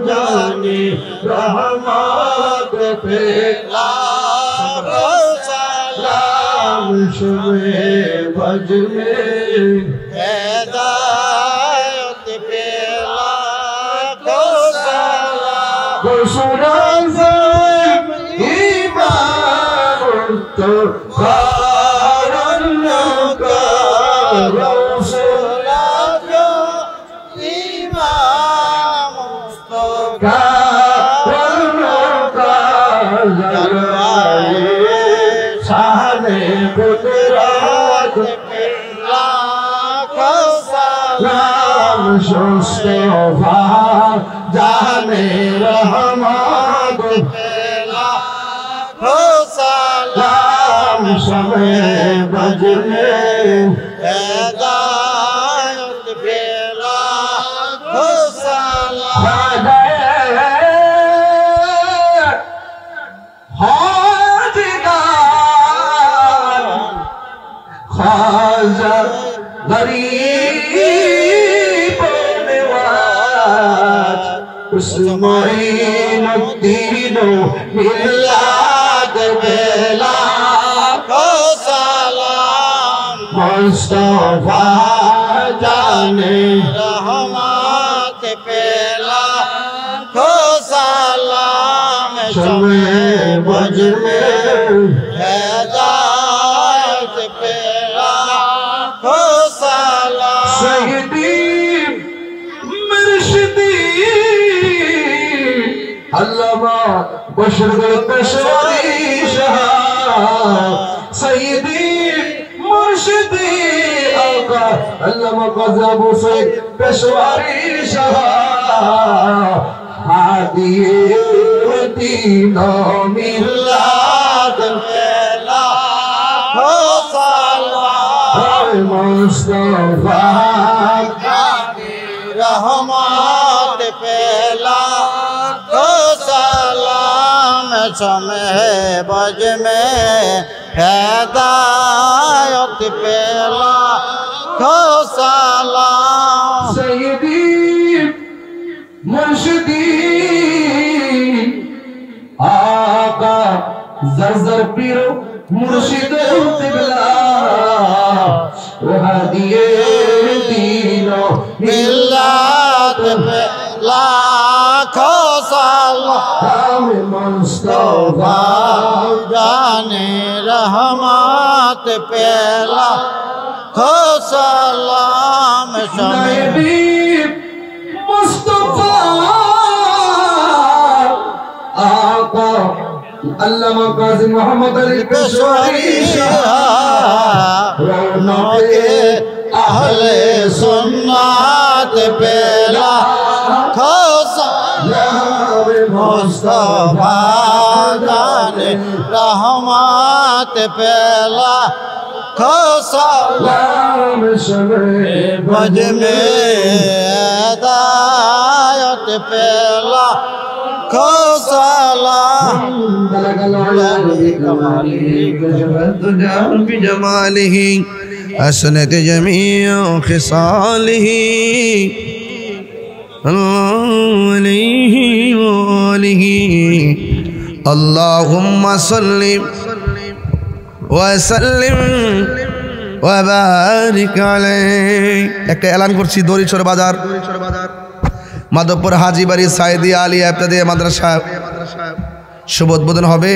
জানি রহমত পেলা, সালাম শুনে ভজনে হেদায়ত পেলা, সালাম সুরাজ ইবাদত মুস্তাফা জানে রহমত পেলা, সালাম শুনে ভজনে হেদায়ত পেলা, সালাম হাজিদার খাজা গরিব নওয়াজ উসমাইনুদ্দিন মিলাদ বেলা, সালাম मुस्तफा जाने रहमत पेला खो सलाम शमे बज में हिदायत पेला खो सलाम सैयदी मुर्शिदी अल्लामा बशरगढ़ पेशवारी शाह सैयदी मुर्शिदी आका अल्लामा क़ाज़ी अबू सईद पेशवारी शाह हादिए दीनो मिल्लत पेला हो सलाम मुस्तफा जाने रहमत पेला हो सलाम समय बज में हिदायत पेला हो सलाम सैयदी मुर्शिदी आका जरजर पीरो मुर्शिद तिबला हादिए दीनो मिल्लत पे लाखों सलाम मुस्तफा जाने रहमत पे लाखों सलाम शमे मुस्तफा आका अल्लामा क़ाज़ी मोहम्मद अली पेशवारी शाह रौनके अहले सुन्नत पे लाखों सलाम मुस्तफा जाने रहमत पे लाखों सलाम शमे बज में हिदायत पे लाखों सलाम बिजमालिही हसनत जमीअ खिसालिही अलैहि वआलिहि अल्लाहुम्मा सल्लि व सल्लिम व बारिक अलैहि। একটা এলান করছি দড়িছড় বাজার মাধবপুর হাজীবাড়ি সাইদি আলিয়া ইবতেদায়ী মাদ্রাসা শুভ উদ্বোধন হবে।